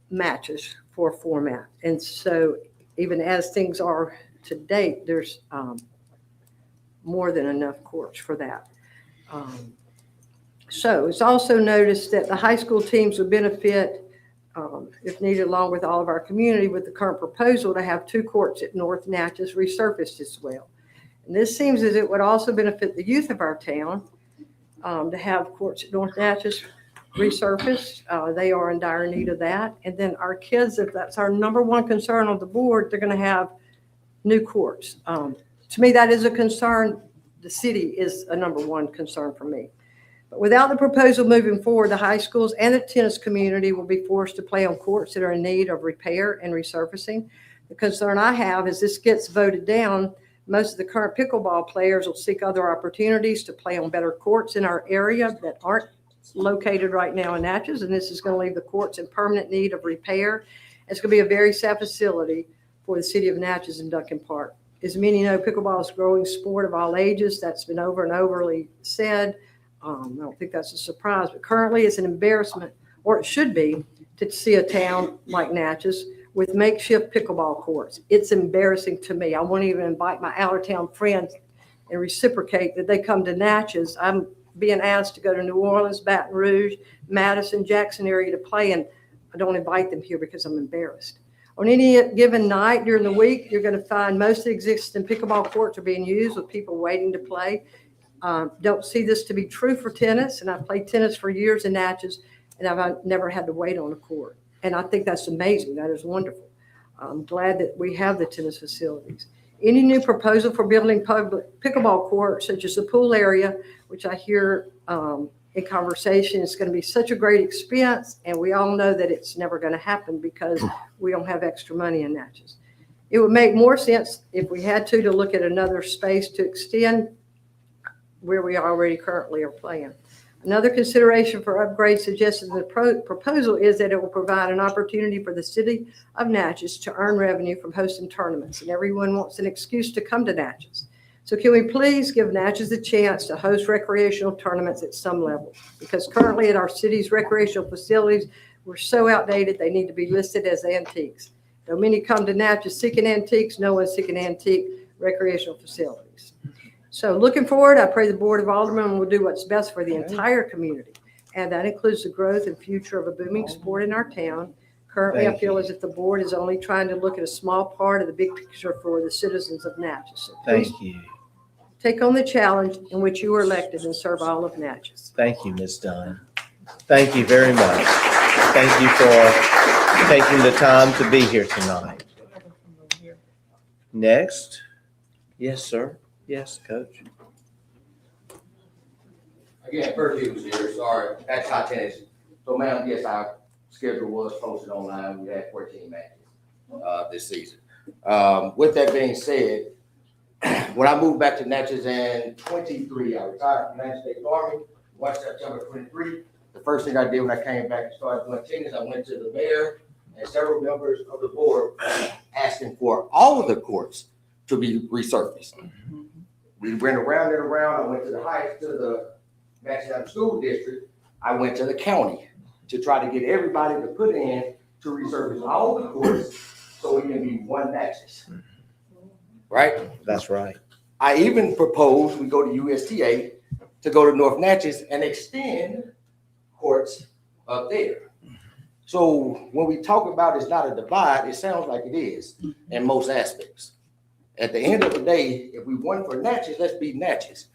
matches for a format. And so even as things are to date, there's more than enough courts for that. So it's also noticed that the high school teams would benefit, if needed, along with all of our community, with the current proposal to have 2 courts at North Natchez resurfaced as well. And this seems as it would also benefit the youth of our town to have courts at North Natchez resurfaced. They are in dire need of that. And then our kids, if that's our number one concern on the board, they're going to have new courts. To me, that is a concern. The city is a number one concern for me. But without the proposal moving forward, the high schools and the tennis community will be forced to play on courts that are in need of repair and resurfacing. The concern I have is this gets voted down. Most of the current pickleball players will seek other opportunities to play on better courts in our area that aren't located right now in Natchez, and this is going to leave the courts in permanent need of repair. It's going to be a very sad facility for the city of Natchez and Duncan Park. as many know, pickleball is a growing sport of all ages. That's been over and overly said. I don't think that's a surprise, but currently it's an embarrassment, or it should be, to see a town like Natchez with makeshift pickleball courts. It's embarrassing to me. I won't even invite my Allertown friends and reciprocate that they come to Natchez. I'm being asked to go to New Orleans, Baton Rouge, Madison, Jackson area to play, and I don't invite them here because I'm embarrassed. On any given night during the week, you're going to find most of the existing pickleball courts are being used with people waiting to play. Don't see this to be true for tennis, and I've played tennis for years in Natchez, and I've never had to wait on a court. And I think that's amazing. That is wonderful. I'm glad that we have the tennis facilities. Any new proposal for building public pickleball courts, such as the pool area, which I hear in conversation, is going to be such a great expense, and we all know that it's never going to happen because we don't have extra money in Natchez. It would make more sense if we had to look at another space to extend where we already currently are playing. Another consideration for upgrades suggested in the proposal is that it will provide an opportunity for the city of Natchez to earn revenue from hosting tournaments, and everyone wants an excuse to come to Natchez. So can we please give Natchez a chance to host recreational tournaments at some level? Because currently at our city's recreational facilities, we're so outdated, they need to be listed as antiques. Though many come to Natchez seeking antiques, no one's seeking antique recreational facilities. So looking forward, I pray the Board of Aldermen will do what's best for the entire community. And that includes the growth and future of a booming sport in our town. Currently, I feel as if the board is only trying to look at a small part of the big picture for the citizens of Natchez. So please Thank you. take on the challenge in which you were elected and serve all of Natchez. Thank you, Ms. Dunn. Thank you very much. Thank you for taking the time to be here tonight. Next. Yes, sir. Yes, Coach. Again, Bert Hughes here, sorry, that's hot tennis. So ma'am, yes, our schedule was posted online. We had 14 matches this season. With that being said, when I moved back to Natchez in 23, I retired from the United States Army, 1 September 23. The first thing I did when I came back and started doing tennis, I went to the mayor and several members of the board asking for all of the courts to be resurfaced. We went around and around. I went to the Natchez School District. I went to the county to try to get everybody to put in to resurface all the courts so we can be one Natchez. Right? That's right. I even proposed we go to USTA to go to North Natchez and extend courts up there. So when we talk about it's not a divide, it sounds like it is in most aspects. At the end of the day, if we won for Natchez, let's be Natchez.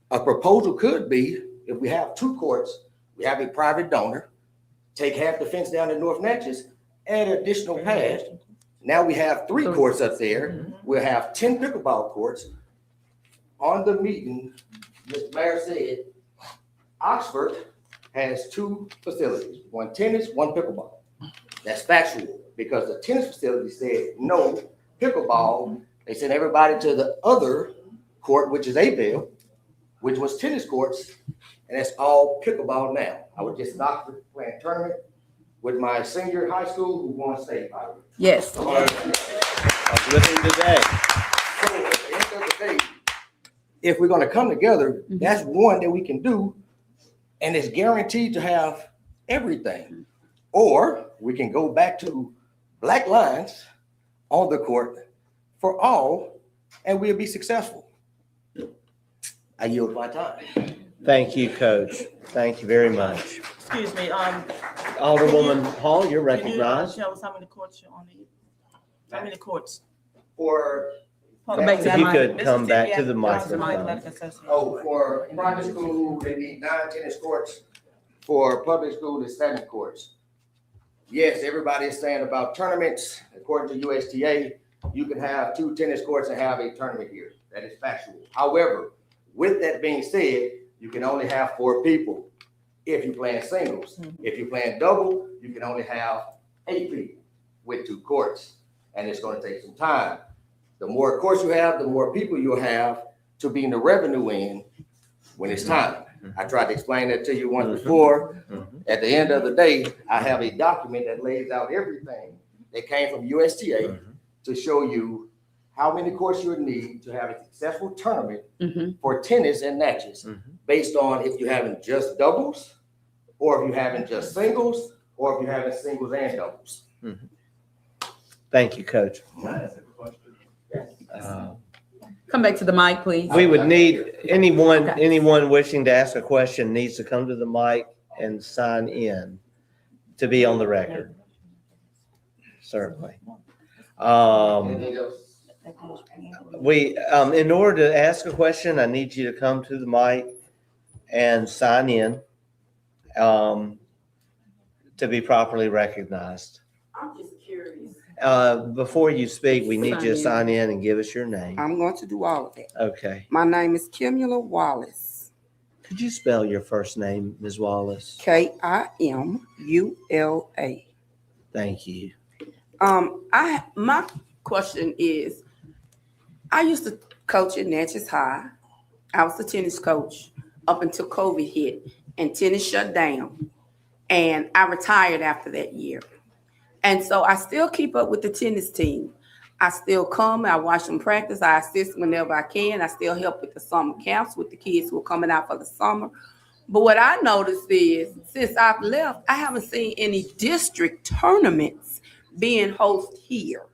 A proposal could be, if we have 2 courts, we have a private donor, take half the fence down in North Natchez, add additional pads. Now we have 3 courts up there. We'll have 10 pickleball courts. On the meeting, Mr. Mayor said, Oxford has 2 facilities, 1 tennis, 1 pickleball. That's factual because the tennis facility said no pickleball. They sent everybody to the other court, which is Abel, which was tennis courts, and it's all pickleball now. I was just not playing a tournament with my senior high school who won state, by the way. Yes. I was with him today. So at the end of the day, if we're gonna come together, that's one that we can do, and it's guaranteed to have everything. Or we can go back to black lines on the court for all, and we'll be successful. I yield my time. Thank you, Coach. Thank you very much. Excuse me, Alderwoman Hall, you're can you recognized. tell us how many courts you're on? How many courts? For If you could come back to the microphone. Oh, for private school, they need 9 tennis courts. For public school, it's 7 courts. Yes, everybody is saying about tournaments. According to USTA, you can have 2 tennis courts and have a tournament here. That is factual. However, with that being said, you can only have 4 people if you're playing singles. If you're playing double, you can only have 8 people with 2 courts. And it's going to take some time. The more courts you have, the more people you'll have to bring the revenue in when it's time. I tried to explain that to you once before. At the end of the day, I have a document that lays out everything that came from USTA to show you how many courts you would need to have a successful tournament Mhm. for tennis and Natchez, based on if you're having just doubles, or if you're having just singles, or if you're having singles and doubles. Thank you, Coach. Come back to the mic, please. We would need, anyone wishing to ask a question needs to come to the mic and sign in to be on the record. Certainly. Anything else? In order to ask a question, I need you to come to the mic and sign in, to be properly recognized. I'm just curious. Before you speak, we need you to sign in and give us your name. I'm going to do all of that. Okay. My name is Kimula Wallace. Could you spell your first name, Ms. Wallace? Kimula. Thank you. My question is, I used to coach at Natchez High. I was the tennis coach up until COVID hit and tennis shut down. And I retired after that year. And so I still keep up with the tennis team. I still come, I watch them practice, I assist whenever I can. I still help with the summer camps with the kids who are coming out for the summer. But what I noticed is, since I've left, I haven't seen any district tournaments being hosted here.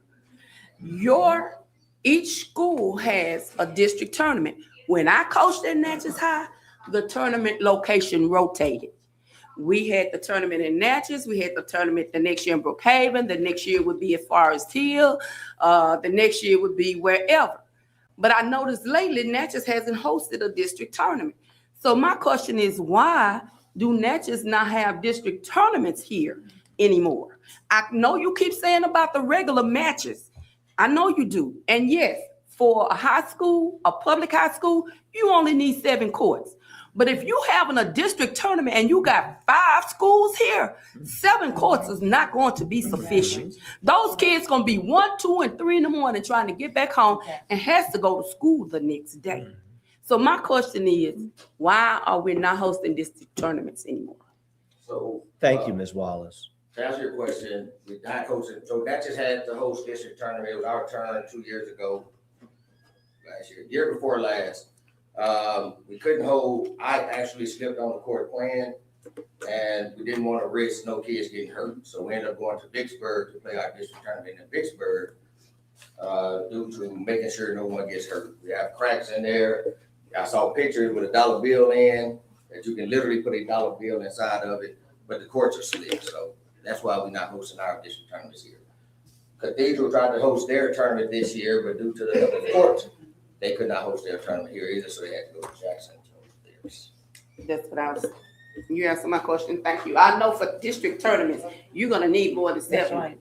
Each school has a district tournament. When I coached at Natchez High, the tournament location rotated. We had the tournament in Natchez. We had the tournament the next year in Brookhaven. The next year would be as far as Hill. The next year would be wherever. But I noticed lately Natchez hasn't hosted a district tournament. So my question is, why do Natchez not have district tournaments here anymore? I know you keep saying about the regular matches. I know you do. And yes, for a high school, a public high school, you only need 7 courts. But if you having a district tournament and you got 5 schools here, 7 courts is not going to be sufficient. Those kids going to be 1, 2, and 3 in the morning trying to get back home and has to go to school the next day. So my question is, why are we not hosting district tournaments anymore? So. Thank you, Ms. Wallace. To answer your question, we're not coaching, so Natchez had the host district tournament. It was our turn 2 years ago, year before last. We couldn't hold, I actually slipped on the court plan, and we didn't want to risk no kids getting hurt. So we ended up going to Vicksburg to play our district tournament in Vicksburg, due to making sure no one gets hurt. We have cracks in there. I saw pictures with a dollar bill in, that you can literally put a dollar bill inside of it, but the courts are slick. So that's why we're not hosting our district tournaments here. Cathedral tried to host their tournament this year, but due to the courts, they could not host their tournament here either, so they had to go to Jackson to host theirs. That's what I was, you answered my question. Thank you. I know for district tournaments, you're going to need more than 7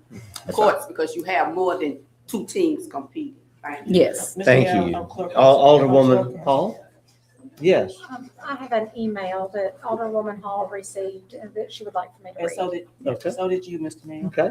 courts because you have more than 2 teams competing. Thank you. Yes. Thank you. Alderwoman Hall? Yes. I have an email that Alderwoman Hall received that she would like for me to And read. so did you, Mr. Mayor. Okay.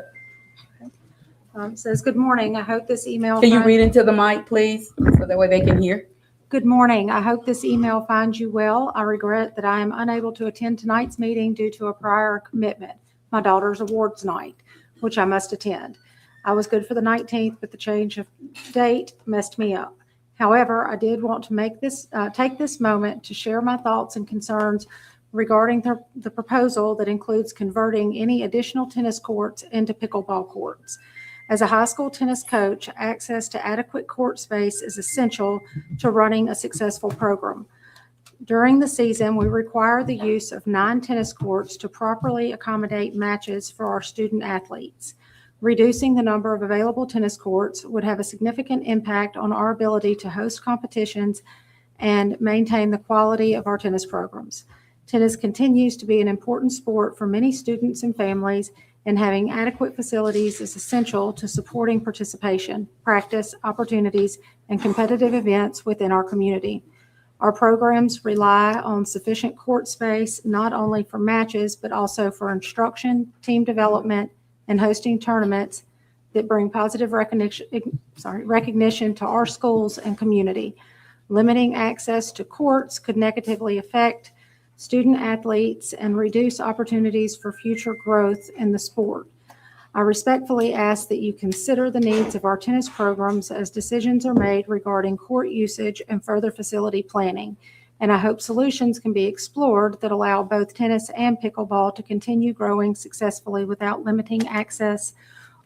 It says, good morning. I hope this email. Can you read into the mic, please, so that way they can hear? Good morning. I hope this email finds you well. I regret that I am unable to attend tonight's meeting due to a prior commitment, my daughter's awards night, which I must attend. I was good for the 19th, but the change of date messed me up. However, I did want to take this moment to share my thoughts and concerns regarding the proposal that includes converting any additional tennis courts into pickleball courts. As a high school tennis coach, access to adequate court space is essential to running a successful program. During the season, we require the use of 9 tennis courts to properly accommodate matches for our student athletes. Reducing the number of available tennis courts would have a significant impact on our ability to host competitions and maintain the quality of our tennis programs. Tennis continues to be an important sport for many students and families, and having adequate facilities is essential to supporting participation, practice, opportunities, and competitive events within our community. Our programs rely on sufficient court space, not only for matches, but also for instruction, team development, and hosting tournaments that bring positive recognition to our schools and community. Limiting access to courts could negatively affect student athletes and reduce opportunities for future growth in the sport. I respectfully ask that you consider the needs of our tennis programs as decisions are made regarding court usage and further facility planning. And I hope solutions can be explored that allow both tennis and pickleball to continue growing successfully without limiting access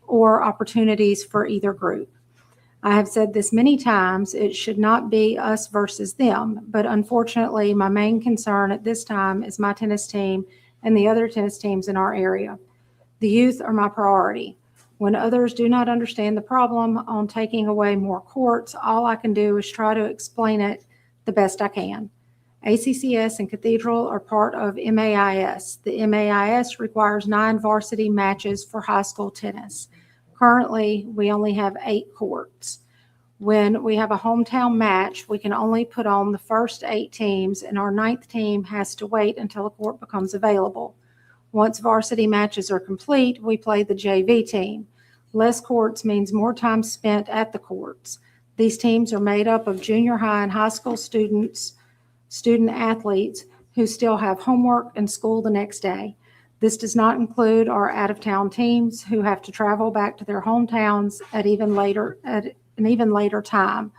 or opportunities for either group. I have said this many times, it should not be us versus them, but unfortunately, my main concern at this time is my tennis team and the other tennis teams in our area. The youth are my priority. When others do not understand the problem on taking away more courts, all I can do is try to explain it the best I can. ACCS and Cathedral are part of MAIS. The MAIS requires 9 varsity matches for high school tennis. Currently, we only have 8 courts. When we have a hometown match, we can only put on the first 8 teams, and our 9th team has to wait until a court becomes available. Once varsity matches are complete, we play the JV team. Less courts means more time spent at the courts. These teams are made up of junior high and high school student athletes who still have homework and school the next day. This does not include our out-of-town teams who have to travel back to their hometowns at an even later time,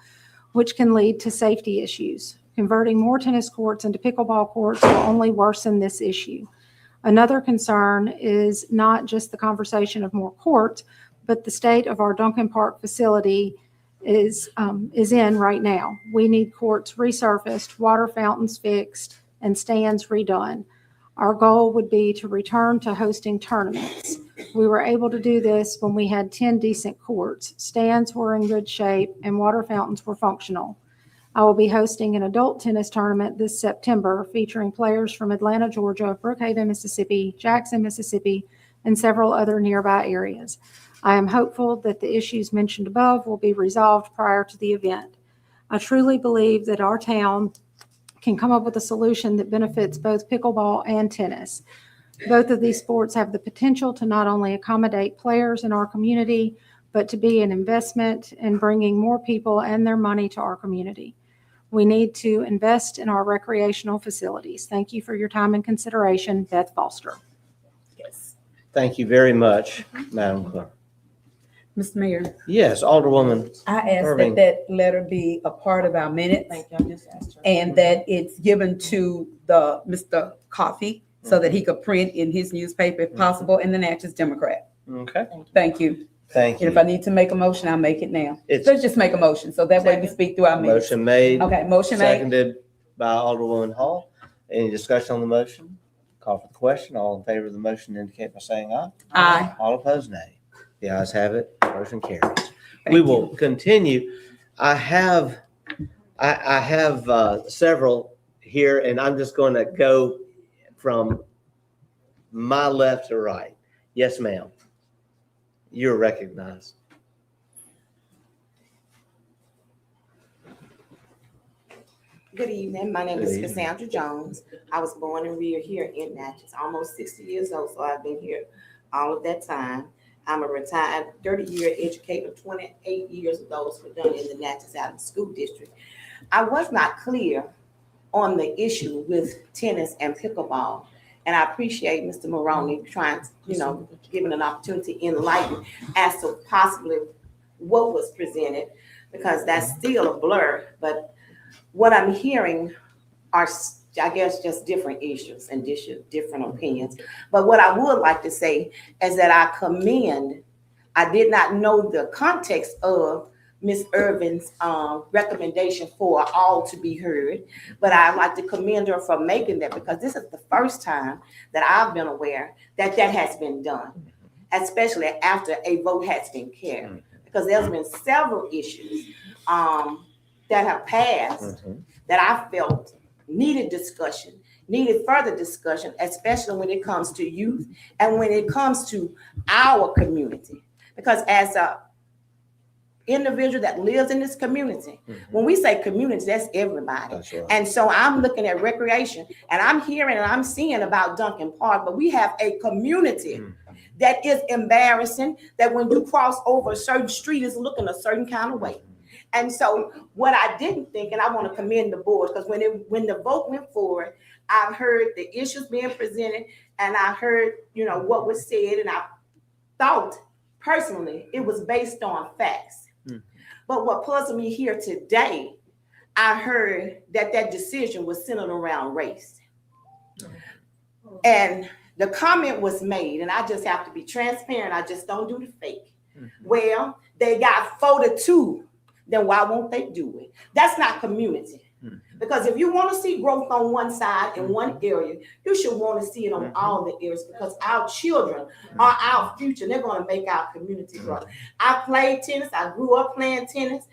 which can lead to safety issues. Converting more tennis courts into pickleball courts will only worsen this issue. Another concern is not just the conversation of more courts, but the state of our Duncan Park facility is in right now. We need courts resurfaced, water fountains fixed, and stands redone. Our goal would be to return to hosting tournaments. We were able to do this when we had 10 decent courts, stands were in good shape, and water fountains were functional. I will be hosting an adult tennis tournament this September featuring players from Atlanta, Georgia, Brookhaven, Mississippi, Jackson, Mississippi, and several other nearby areas. I am hopeful that the issues mentioned above will be resolved prior to the event. I truly believe that our town can come up with a solution that benefits both pickleball and tennis. Both of these sports have the potential to not only accommodate players in our community, but to be an investment in bringing more people and their money to our community. We need to invest in our recreational facilities. Thank you for your time and consideration. Beth Foster. Yes. Thank you very much, Madam Clerk. Mr. Mayor, Yes, Alderwoman I ask Irving. that letter be a part of our minutes and that it's given to Mr. Coffey so that he could print in his newspaper if possible, and the Natchez Democrat. Okay, Thank you. thank And if you. I need to make a motion, I'll make it now. It's Let's just make a motion, so that way we speak through our minutes. motion made. Okay, motion made. Seconded by Alderwoman Hall. Any discussion on the motion? Call for the question. All in favor of the motion indicate by saying aye. Aye. All opposed, nay. The ayes have it. Motion carries. We will continue. I have several here, and I'm just going to go from my left to right. Yes, ma'am. You're recognized. Good evening. My name Good is evening. Cassandra Jones. I was born and reared here in Natchez, almost 60 years old, so I've been here all of that time. I'm a retired 30-year educator, 28 years of those were done in the Natchez Island School District. I was not clear on the issue with tennis and pickleball, and I appreciate Mr. Maroney trying to, giving an opportunity to enlighten as to possibly what was presented, because that's still a blur. But what I'm hearing are, I guess, just different issues and different opinions. But what I would like to say is that I did not know the context of Ms. Irvin's recommendation for all to be heard, but I'd like to commend her for making that, because this is the first time that I've been aware that that has been done, especially after a vote has been carried, because there's been several issues that have passed that I felt needed discussion, needed further discussion, especially when it comes to youth and when it comes to our community. Because as a individual that lives in this community, when we say community, that's everybody. That's right. And so I'm looking at recreation, and I'm hearing and I'm seeing about Duncan Park, but we have a community that is embarrassing, that when you cross over a certain street is looking a certain kind of way. And so what I didn't think, and I want to commend the board, because when the vote went forward, I've heard the issues being presented, and I heard, what was said, and I thought personally, it was based on facts. But what puzzled me here today, I heard that that decision was centered around race. And the comment was made, and I just have to be transparent. I just don't do the fake. Well, they got 4-2, then why won't they do it? That's not community. Because if you want to see growth on one side in one area, you should want to see it on all the areas, because our children are our future. They're going to make our community grow. I played tennis. I grew up playing tennis.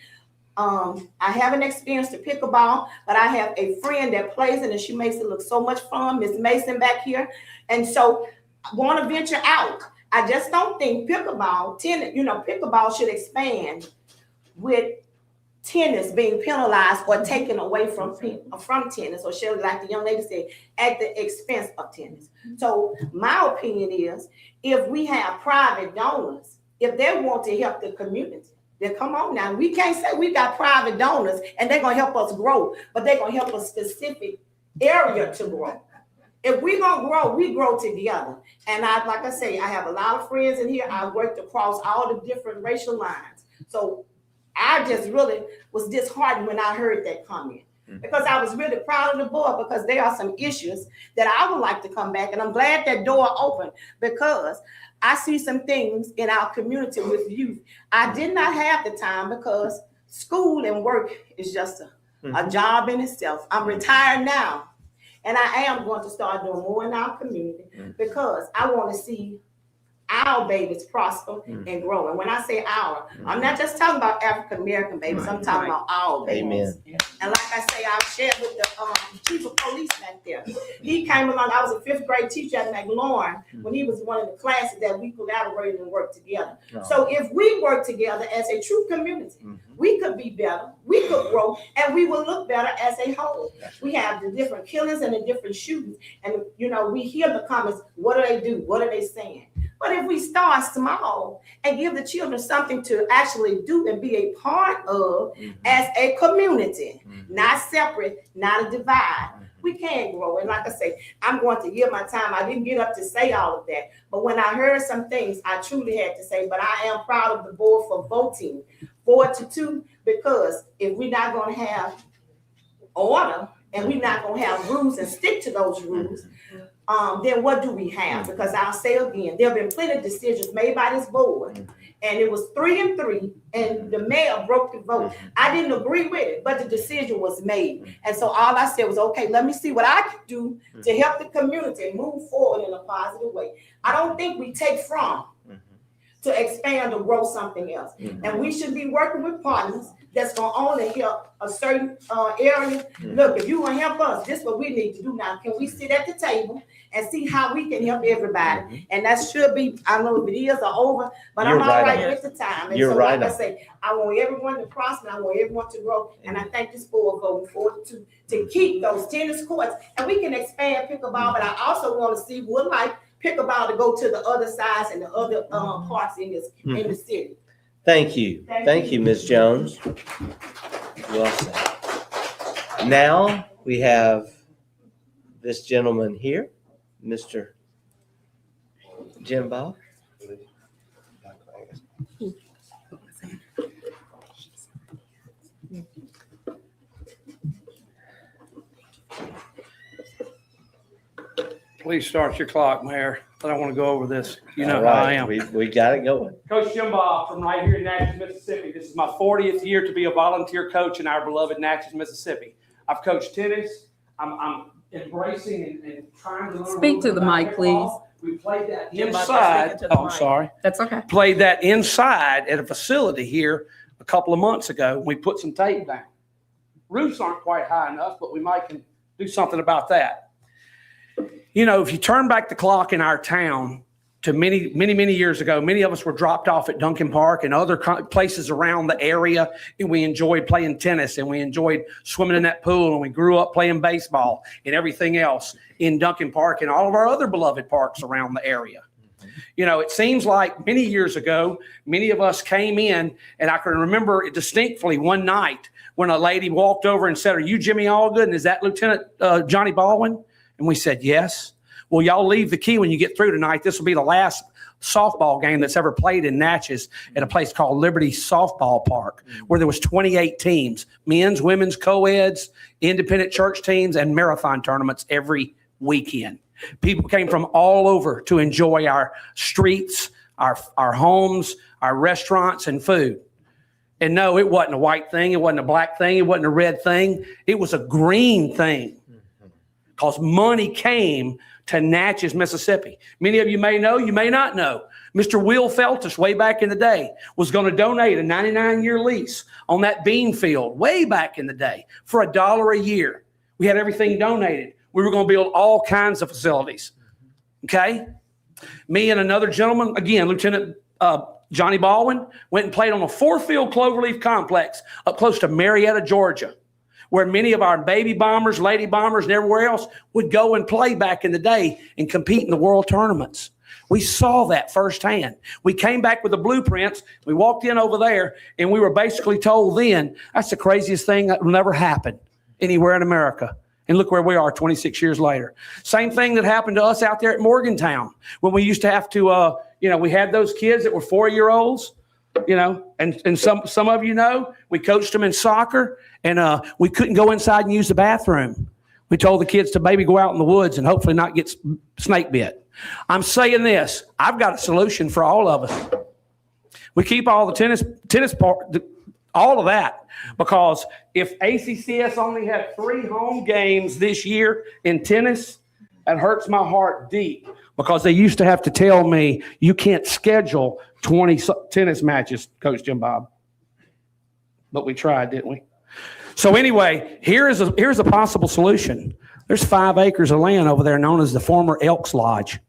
I haven't experienced the pickleball, but I have a friend that plays it, and she makes it look so much fun, Miss Mason back here. And so I want to venture out. I just don't think pickleball, tennis, pickleball should expand with tennis being penalized or taken away from tennis, or should, like the young lady said, at the expense of tennis. So my opinion is, if we have private donors, if they want to help the community, then come on now. We can't say we got private donors and they're going to help us grow, but they're going to help a specific area to grow. If we're going to grow, we grow together. And like I say, I have a lot of friends in here. I worked across all the different racial lines. So I just really was disheartened when I heard that comment, because I was really proud of the board, because there are some issues that I would like to come back. And I'm glad that door opened, because I see some things in our community with youth. I did not have the time, because school and work is just a job in itself. I'm retired now, and I am going to start doing more in our community, because I want to see our babies prosper and grow. And when I say our, I'm not just talking about African American babies. I'm talking about our babies. Amen. And like I say, I've shared with the chief of police back there. He came along. I was a 5th grade teacher at McLaurin when he was one of the classes that we collaborated and worked together. So if we work together as a true community, we could be better, we could grow, and we will look better as a whole. We have the different killings and the different shootings, and we hear the comments. What do they do? What are they saying? But if we start small and give the children something to actually do and be a part of as a community, not separate, not a divide, we can grow. And like I say, I'm going to give my time. I didn't get up to say all of that, but when I heard some things, I truly had to say, but I am proud of the board for voting 4-2, because if we're not going to have order and we're not going to have rules and stick to those rules, then what do we have? Because I'll say again, there have been plenty of decisions made by this board, and it was 3-3, and the mayor broke the vote. I didn't agree with it, but the decision was made. And so all I said was, okay, let me see what I can do to help the community move forward in a positive way. I don't think we take from to expand or grow something else. And we should be working with partners that's going to only help a certain area. Look, if you want to help us, this is what we need to do now. Can we sit at the table and see how we can help everybody? And that should be, I don't know if it is or over, but I'm all right with the time. And so like I say, I want everyone to prosper. I want everyone to grow. And I thank this board voting for it to keep those tennis courts. And we can expand pickleball, but I also want to see would like pickleball to go to the other sides and the other parts in the city. Thank you. Thank you, Ms. Jones. Well said. Now we have this gentleman here, Mr. Jim Bob. Please start your clock, Mayor. I don't want to go over this. You know All how right, I am. We got it going. Coach Jim Bob from right here in Natchez, Mississippi. This is my 40th year to be a volunteer coach in our beloved Natchez, Mississippi. I've coached tennis. I'm embracing and trying to learn. Speak to the mic, please. We played that Jim Bob, inside. speak to the Oh, I'm mic. sorry. That's okay. Played that inside at a facility here a couple of months ago. We put some tape down. Roofs aren't quite high enough, but we might can do something about that. You know, if you turn back the clock in our town to many years ago, many of us were dropped off at Duncan Park and other places around the area, and we enjoyed playing tennis, and we enjoyed swimming in that pool, and we grew up playing baseball and everything else in Duncan Park and all of our other beloved parks around the area. You know, it seems like many years ago, many of us came in, and I can remember it distinctly one night when a lady walked over and said, "Are you Jimmy Allgood? And is that Lieutenant Johnny Baldwin?" And we said, "Yes." Well, y'all leave the key when you get through tonight. This will be the last softball game that's ever played in Natchez at a place called Liberty Softball Park, where there was 28 teams, men's, women's, co-eds, independent church teams, and marathon tournaments every weekend. People came from all over to enjoy our streets, our homes, our restaurants, and food. And no, it wasn't a white thing. It wasn't a black thing. It wasn't a red thing. It was a green thing, because money came to Natchez, Mississippi. Many of you may know, you may not know. Mr. Will Feltus, way back in the day, was going to donate a 99-year lease on that bean field way back in the day for $1 a year. We had everything donated. We were going to build all kinds of facilities. Okay? Me and another gentleman, again, Lieutenant Johnny Baldwin, went and played on a 4-field cloverleaf complex up close to Marietta, Georgia, where many of our baby bombers, lady bombers, and everywhere else would go and play back in the day and compete in the world tournaments. We saw that firsthand. We came back with the blueprints. We walked in over there, and we were basically told then, that's the craziest thing that will never happen anywhere in America. And look where we are 26 years later. Same thing that happened to us out there at Morgantown when we used to have to, we had those kids that were 4-year-olds, and some of you know, we coached them in soccer, and we couldn't go inside and use the bathroom. We told the kids to maybe go out in the woods and hopefully not get snake bit. I'm saying this, I've got a solution for all of us. We keep all the tennis part, all of that, because if ACCS only had 3 home games this year in tennis, that hurts my heart deep, because they used to have to tell me, you can't schedule 20 tennis matches, Coach Jim Bob. But we tried, didn't we? So anyway, here's a possible solution. There's 5 acres of land over there known as the former Elks Lodge.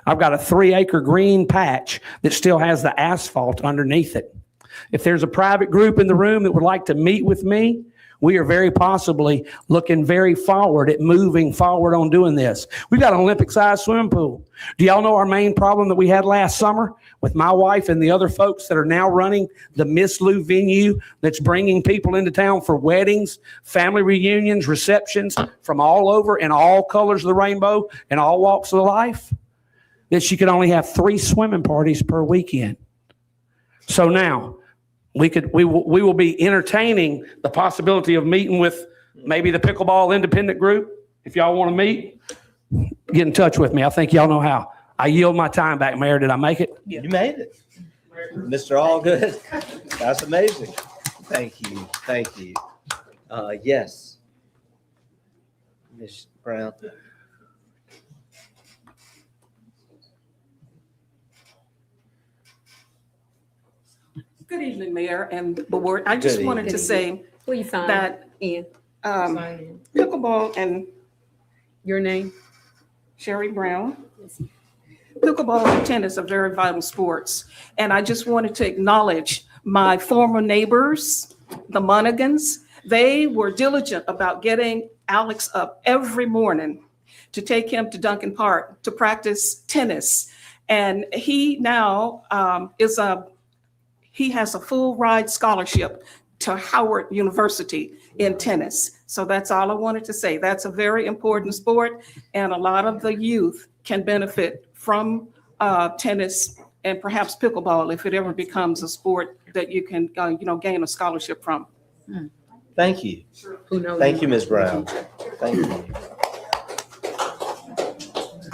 I've got a 3-acre green patch that still has the asphalt underneath it. If there's a private group in the room that would like to meet with me, we are very possibly looking very forward at moving forward on doing this. We've got an Olympic-sized swimming pool. Do y'all know our main problem that we had last summer with my wife and the other folks that are now running the Miss Lou venue that's bringing people into town for weddings, family reunions, receptions from all over and all colors of the rainbow and all walks of life? That she could only have 3 swimming parties per weekend. So now we will be entertaining the possibility of meeting with maybe the pickleball independent group. If y'all want to meet, get in touch with me. I think y'all know how. I yield my time back, Mayor. Did I make it? You made it. Mr. Allgood. That's amazing. Thank you. Thank you. Yes. Ms. Brown. Good evening, Mayor and the board. I just wanted to say that pickleball and your name, Sherry Brown. Pickleball and tennis are very vital sports. And I just wanted to acknowledge my former neighbors, the Monagans. They were diligent about getting Alex up every morning to take him to Duncan Park to practice tennis. And he now he has a full ride scholarship to Howard University in tennis. So that's all I wanted to say. That's a very important sport, and a lot of the youth can benefit from tennis and perhaps pickleball if it ever becomes a sport that you can gain a scholarship from. Thank you. Thank you, Ms. Brown. Thank you.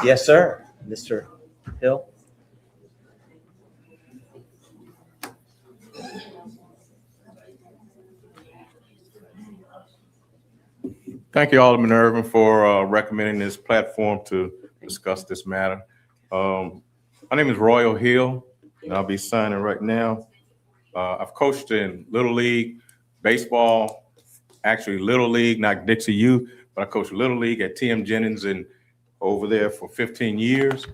Yes, sir. Mr. Hill. Thank you, Alderman Irvin, for recommending this platform to discuss this matter. My name is Royal Hill, and I'll be signing right now. I've coached in Little League, baseball, actually Little League, not Dixie U, but I coached Little League at TM Jennings and over there for 15 years,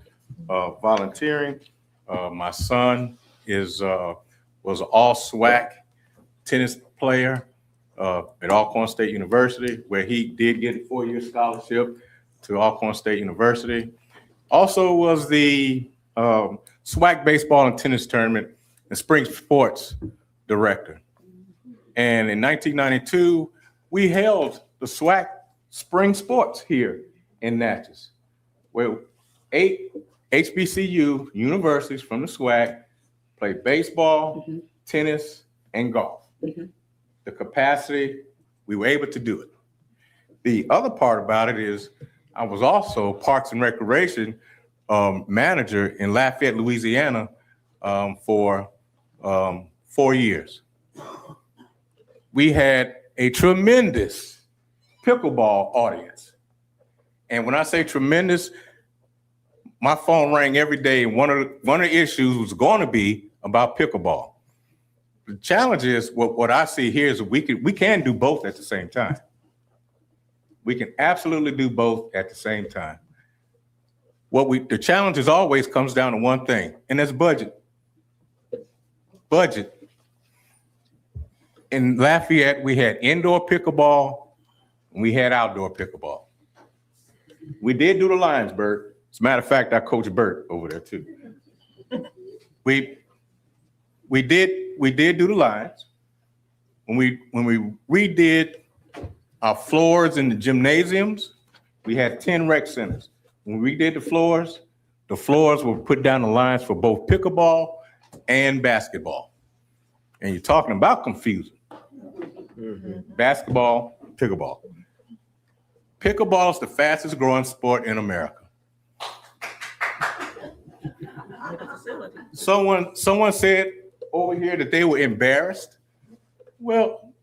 volunteering. My son was an all-SWAC tennis player at Alcorn State University, where he did get a 4-year scholarship to Alcorn State University. Also was the SWAC baseball and tennis tournament and spring sports director. And in 1992, we held the SWAC spring sports here in Natchez, where 8 HBCU universities from the SWAC play baseball, tennis, and golf. The capacity, we were able to do it. The other part about it is I was also Parks and Recreation manager in Lafayette, Louisiana for 4 years. We had a tremendous pickleball audience. And when I say tremendous, my phone rang every day, and one of the issues was going to be about pickleball. The challenge is what I see here is we can do both at the same time. We can absolutely do both at the same time. The challenge is always comes down to one thing, and that's budget. Budget. In Lafayette, we had indoor pickleball, and we had outdoor pickleball. We did do the lines, Bert. As a matter of fact, I coach Bert over there too. We did do the lines. When we redid our floors in the gymnasiums, we had 10 rec centers. When we redid the floors were put down the lines for both pickleball and basketball. And you're talking about confusing. Basketball, pickleball. Pickleball is the fastest growing sport in America. Someone said over here that they were embarrassed. Well,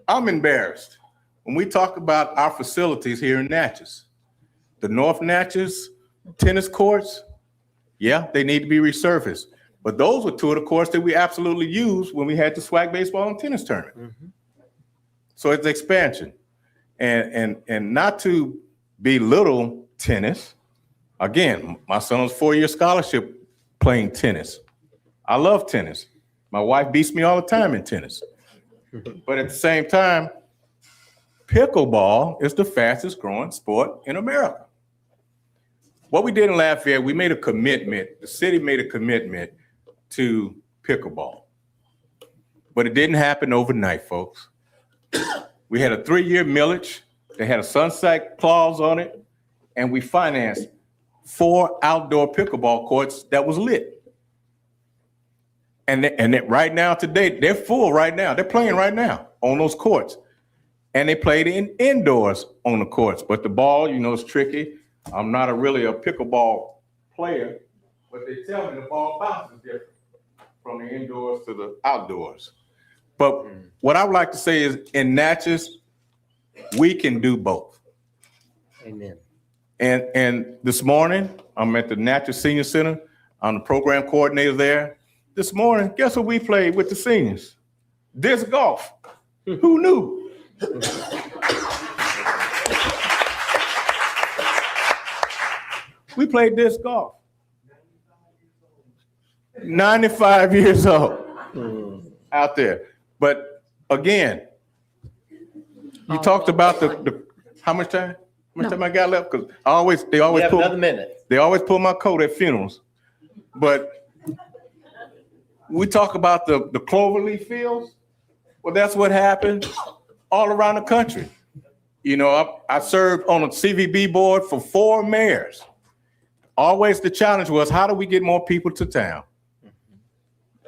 I'm embarrassed. When we talk about our facilities here in Natchez, the North Natchez tennis courts, yeah, they need to be resurfaced. But those were two of the courts that we absolutely used when we had the SWAC baseball and tennis tournament. So it's expansion. And not to belittle tennis. Again, my son was 4-year scholarship playing tennis. I love tennis. My wife beats me all the time in tennis. But at the same time, pickleball is the fastest growing sport in America. What we did in Lafayette, we made a commitment, the city made a commitment to pickleball. But it didn't happen overnight, folks. We had a 3-year millage. They had a sunset clause on it, and we financed 4 outdoor pickleball courts that was lit. And right now, today, they're full right now. They're playing right now on those courts. And they played indoors on the courts. But the ball, is tricky. I'm not really a pickleball player, but they tell me the ball bounces different from the indoors to the outdoors. But what I would like to say is in Natchez, we can do both. Amen. And this morning, I'm at the Natchez Senior Center. I'm the program coordinator there. This morning, guess what we played with the seniors? Disc golf. Who knew? We played disc golf. 95 years old out there. But again, you talked about the how much time? How much time I got left? Because they always You have pull another minute. They always pull my coat at funerals. But we talk about the cloverleaf fields. Well, that's what happened all around the country. I served on a CVB board for 4 mayors. Always the challenge was, how do we get more people to town?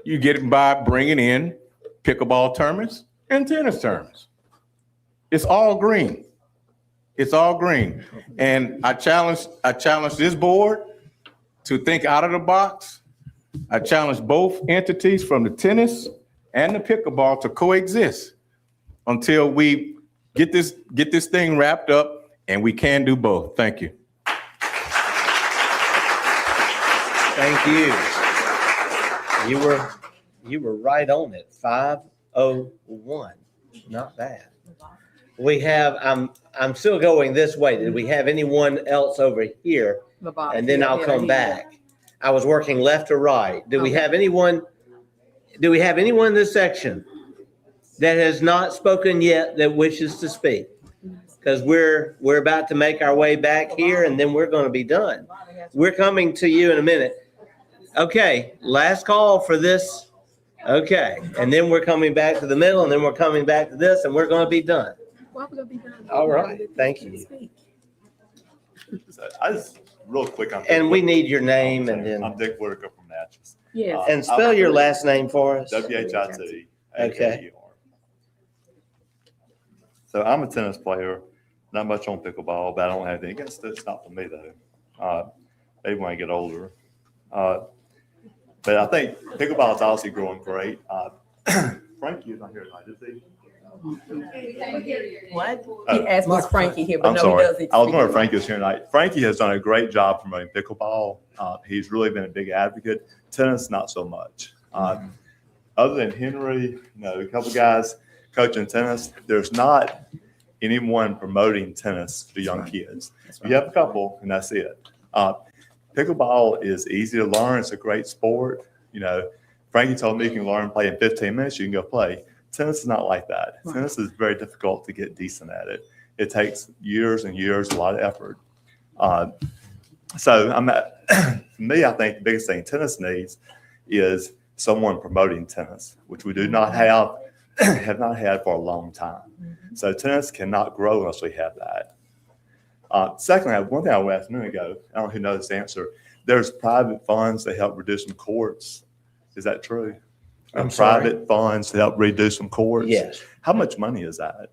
You get it by bringing in pickleball tournaments and tennis tournaments. It's all green. It's all green. And I challenge this board to think out of the box. I challenge both entities from the tennis and the pickleball to coexist until we get this thing wrapped up, and we can do both. Thank you. Thank you. You were right on it. 5:01. Not bad. We have, I'm still going this way. Did we have anyone else over here? And then I'll come back. I was working left to right. Do we have anyone in this section that has not spoken yet that wishes to speak? Because we're about to make our way back here, and then we're going to be done. We're coming to you in a minute. Okay, last call for this. Okay, and then we're coming back to the middle, and then we're coming back to this, and we're going to be done. All right, thank you. So I just, real quick. And we need your name and then. I'm Dick Whitaker from Natchez. Yes. And spell your last name for us. WHIT. Okay. So I'm a tennis player, not much on pickleball, but I don't have anything against it. It's not for me though. Maybe when I get older. But I think pickleball is obviously growing great. Frankie is not here tonight, is he? What? He asked was Frankie here, but I'm no, sorry. he doesn't. I was wondering if Frankie was here tonight. Frankie has done a great job promoting pickleball. He's really been a big advocate. Tennis, not so much. Other than Henry, a couple guys coaching tennis, there's not anyone promoting tennis to young kids. You have a couple, and that's it. Pickleball is easy to learn. It's a great sport. Frankie told me you can learn play in 15 minutes, you can go play. Tennis is not like that. Right. Tennis is very difficult to get decent at it. It takes years and years, a lot of effort. So for me, I think the biggest thing tennis needs is someone promoting tennis, which we do not have not had for a long time. So tennis cannot grow unless we have that. Secondly, one thing I asked a minute ago, I don't know who knows the answer. There's private funds that help reduce some courts. Is that true? I'm sorry? Private funds to help reduce some courts? Yes. How much money is that?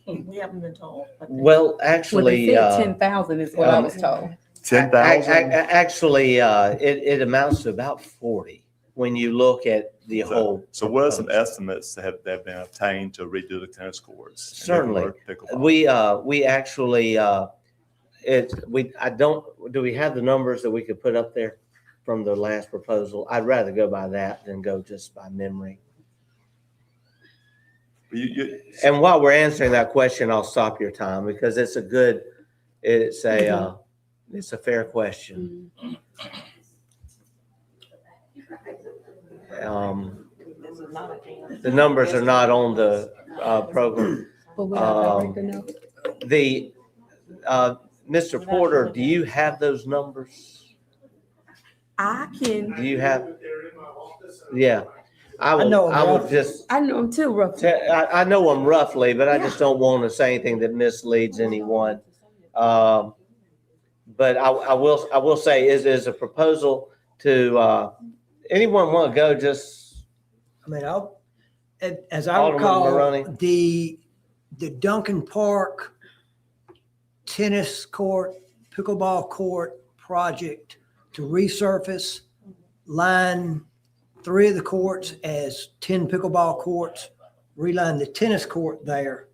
We haven't been told. Well, Well, actually. they said 10,000 is what I was told. 10,000? Actually, it amounts to about 40 when you look at the whole. So what are some estimates that have been obtained to redo the tennis courts? Certainly. Pickleball? We actually, do we have the numbers that we could put up there from the last proposal? I'd rather go by that than go just by memory. And while we're answering that question, I'll stop your time because it's a fair question. The numbers are not on the program. Mr. Porter, do you have those numbers? I can. Do you have? Yeah. I know them too roughly. I know them roughly, but I just don't want to say anything that misleads anyone. But I will say is a proposal to anyone want to go just. I mean, as I Alderman recall, Maroney. the Duncan Park tennis court, pickleball court project to resurface, line 3 of the courts as 10 pickleball courts, reline the tennis court there.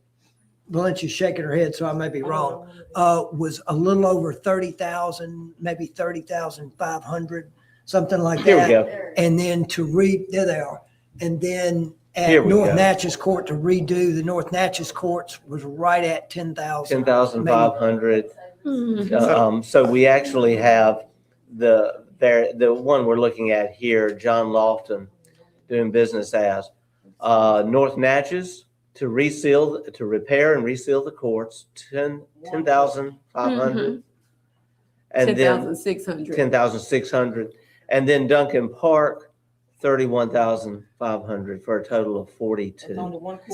Valencia's shaking her head, so I may be wrong. Was a little over 30,000, maybe 30,500, something like that. Here we go. And then there they are. And then Here at we North go. Natchez Court to redo the North Natchez courts was right at 10,000. 10,500. So we actually have the one we're looking at here, John Lofton doing business as North Natchez to repair and reseal the courts, 10,500. And then 10,600. 10,600. And then Duncan Park, 31,500 for a total of 42.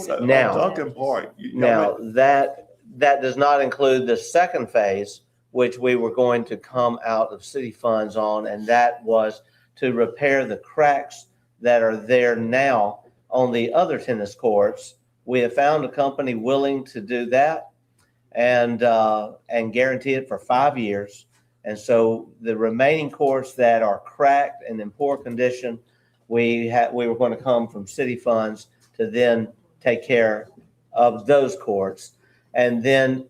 So, Now, Duncan Park. That does not include the second phase, which we were going to come out of city funds on, and that was to repair the cracks that are there now on the other tennis courts. We have found a company willing to do that and guarantee it for 5 years. And so the remaining courts that are cracked and in poor condition, we were going to come from city funds to then take care of those courts. And then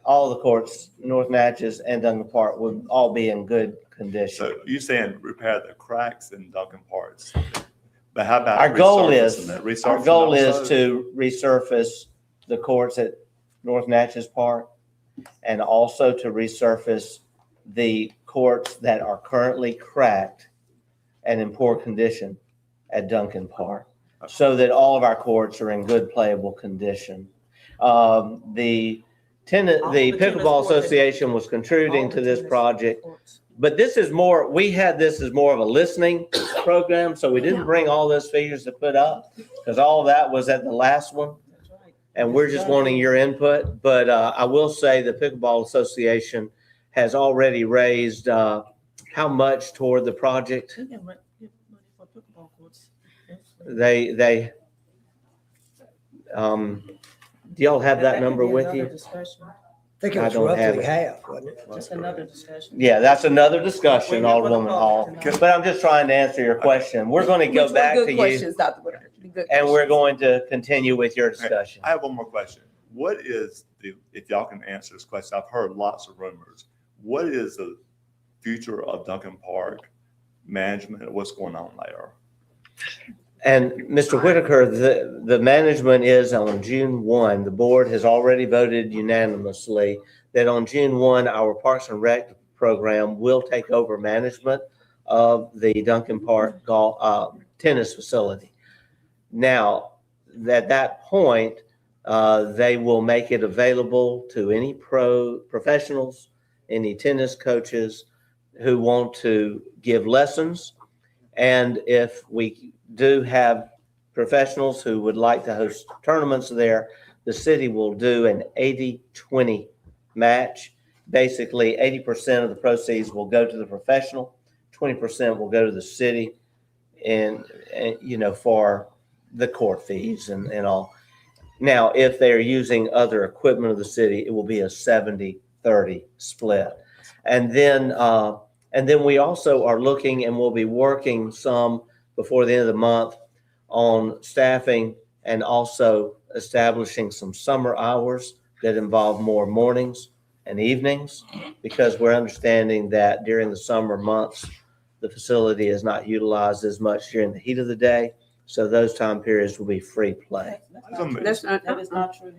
all the courts, North Natchez and Duncan Park, would all be in good condition. So you're saying repair the cracks in Duncan Parks, but how about Our goal is also? to resurface the courts at North Natchez Park and also to resurface the courts that are currently cracked and in poor condition at Duncan Park, so that all of our courts are in good playable condition. The Pickleball Association was contributing to this project, but this is more, we had this as more of a listening program, so we didn't bring all those figures to put up, because all that was at the last one. and we're just wanting your input. But I will say the Pickleball Association has already raised how much toward the project? They do y'all have that number with you? I think it I was don't have roughly it. half, wasn't it? Just another discussion. Yeah, that's another discussion, Alderwoman Hall. But I'm just trying to answer your question. We're going to go back to Good you, questions, Dr. Whitaker. Good and we're questions. going to continue with your discussion. I have one more question. What is if y'all can answer this question, I've heard lots of rumors. What is the future of Duncan Park management? What's going on there? And Mr. Whitaker, the management is on June 1. The board has already voted unanimously that on June 1, our Parks and Rec program will take over management of the Duncan Park tennis facility. Now, at that point, they will make it available to any professionals, any tennis coaches who want to give lessons. And if we do have professionals who would like to host tournaments there, the city will do an 80-20 match. Basically, 80% of the proceeds will go to the professional, 20% will go to the city, and for the court fees and all. Now, if they're using other equipment of the city, it will be a 70-30 split. And then we also are looking, and we'll be working some before the end of the month on staffing and also establishing some summer hours that involve more mornings and evenings, because we're understanding that during the summer months, the facility is not utilized as much during the heat of the day. So those time periods will be free play. That is not true.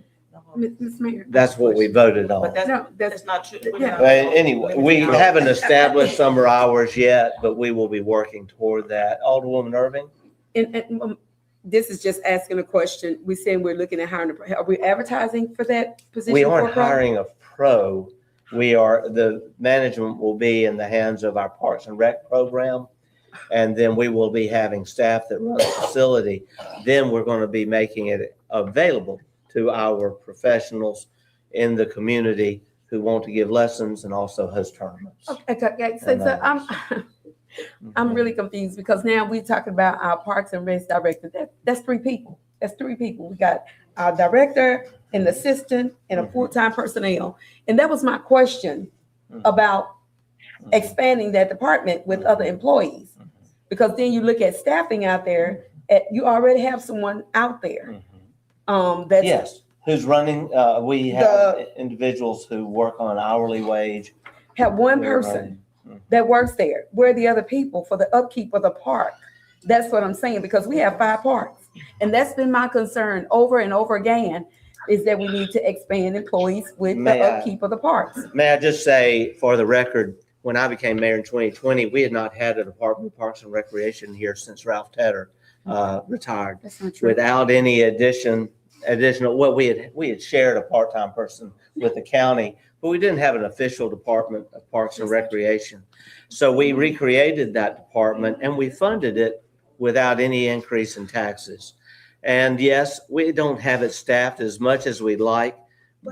Ms. Mayor. That's what we voted on. But No, that's not true. Yeah. Anyway, we haven't established summer hours yet, but we will be working toward that. Alderwoman Irving? And this is just asking a question. We're saying we're looking at hiring, are we advertising for that position? We for aren't a pro? hiring a pro. The management will be in the hands of our Parks and Rec program. And then we will be having staff that run the facility. Then we're going to be making it available to our professionals in the community who want to give lessons and also host tournaments. Okay. So I'm really confused because now we're talking about our Parks and Rec director. That's three people. We got our director, an assistant, and a full-time personnel. And that was my question about expanding that department with other employees. Because then you look at staffing out there, you already have someone out there. That's Yes, who's running, we have individuals who work on an hourly wage. have one person that works there. Where are the other people for the upkeep of the park? That's what I'm saying, because we have 5 parks. And that's been my concern over and over again, is that we need to expand employees with the upkeep of the parks. May I just say, for the record, when I became mayor in 2020, we had not had a Department of Parks and Recreation here since Ralph Tedder retired. That's not true. Without any additional, well, we had shared a part-time person with the county, but we didn't have an official Department of Parks and Recreation. So we recreated that department and we funded it without any increase in taxes. And yes, we don't have it staffed as much as we'd like,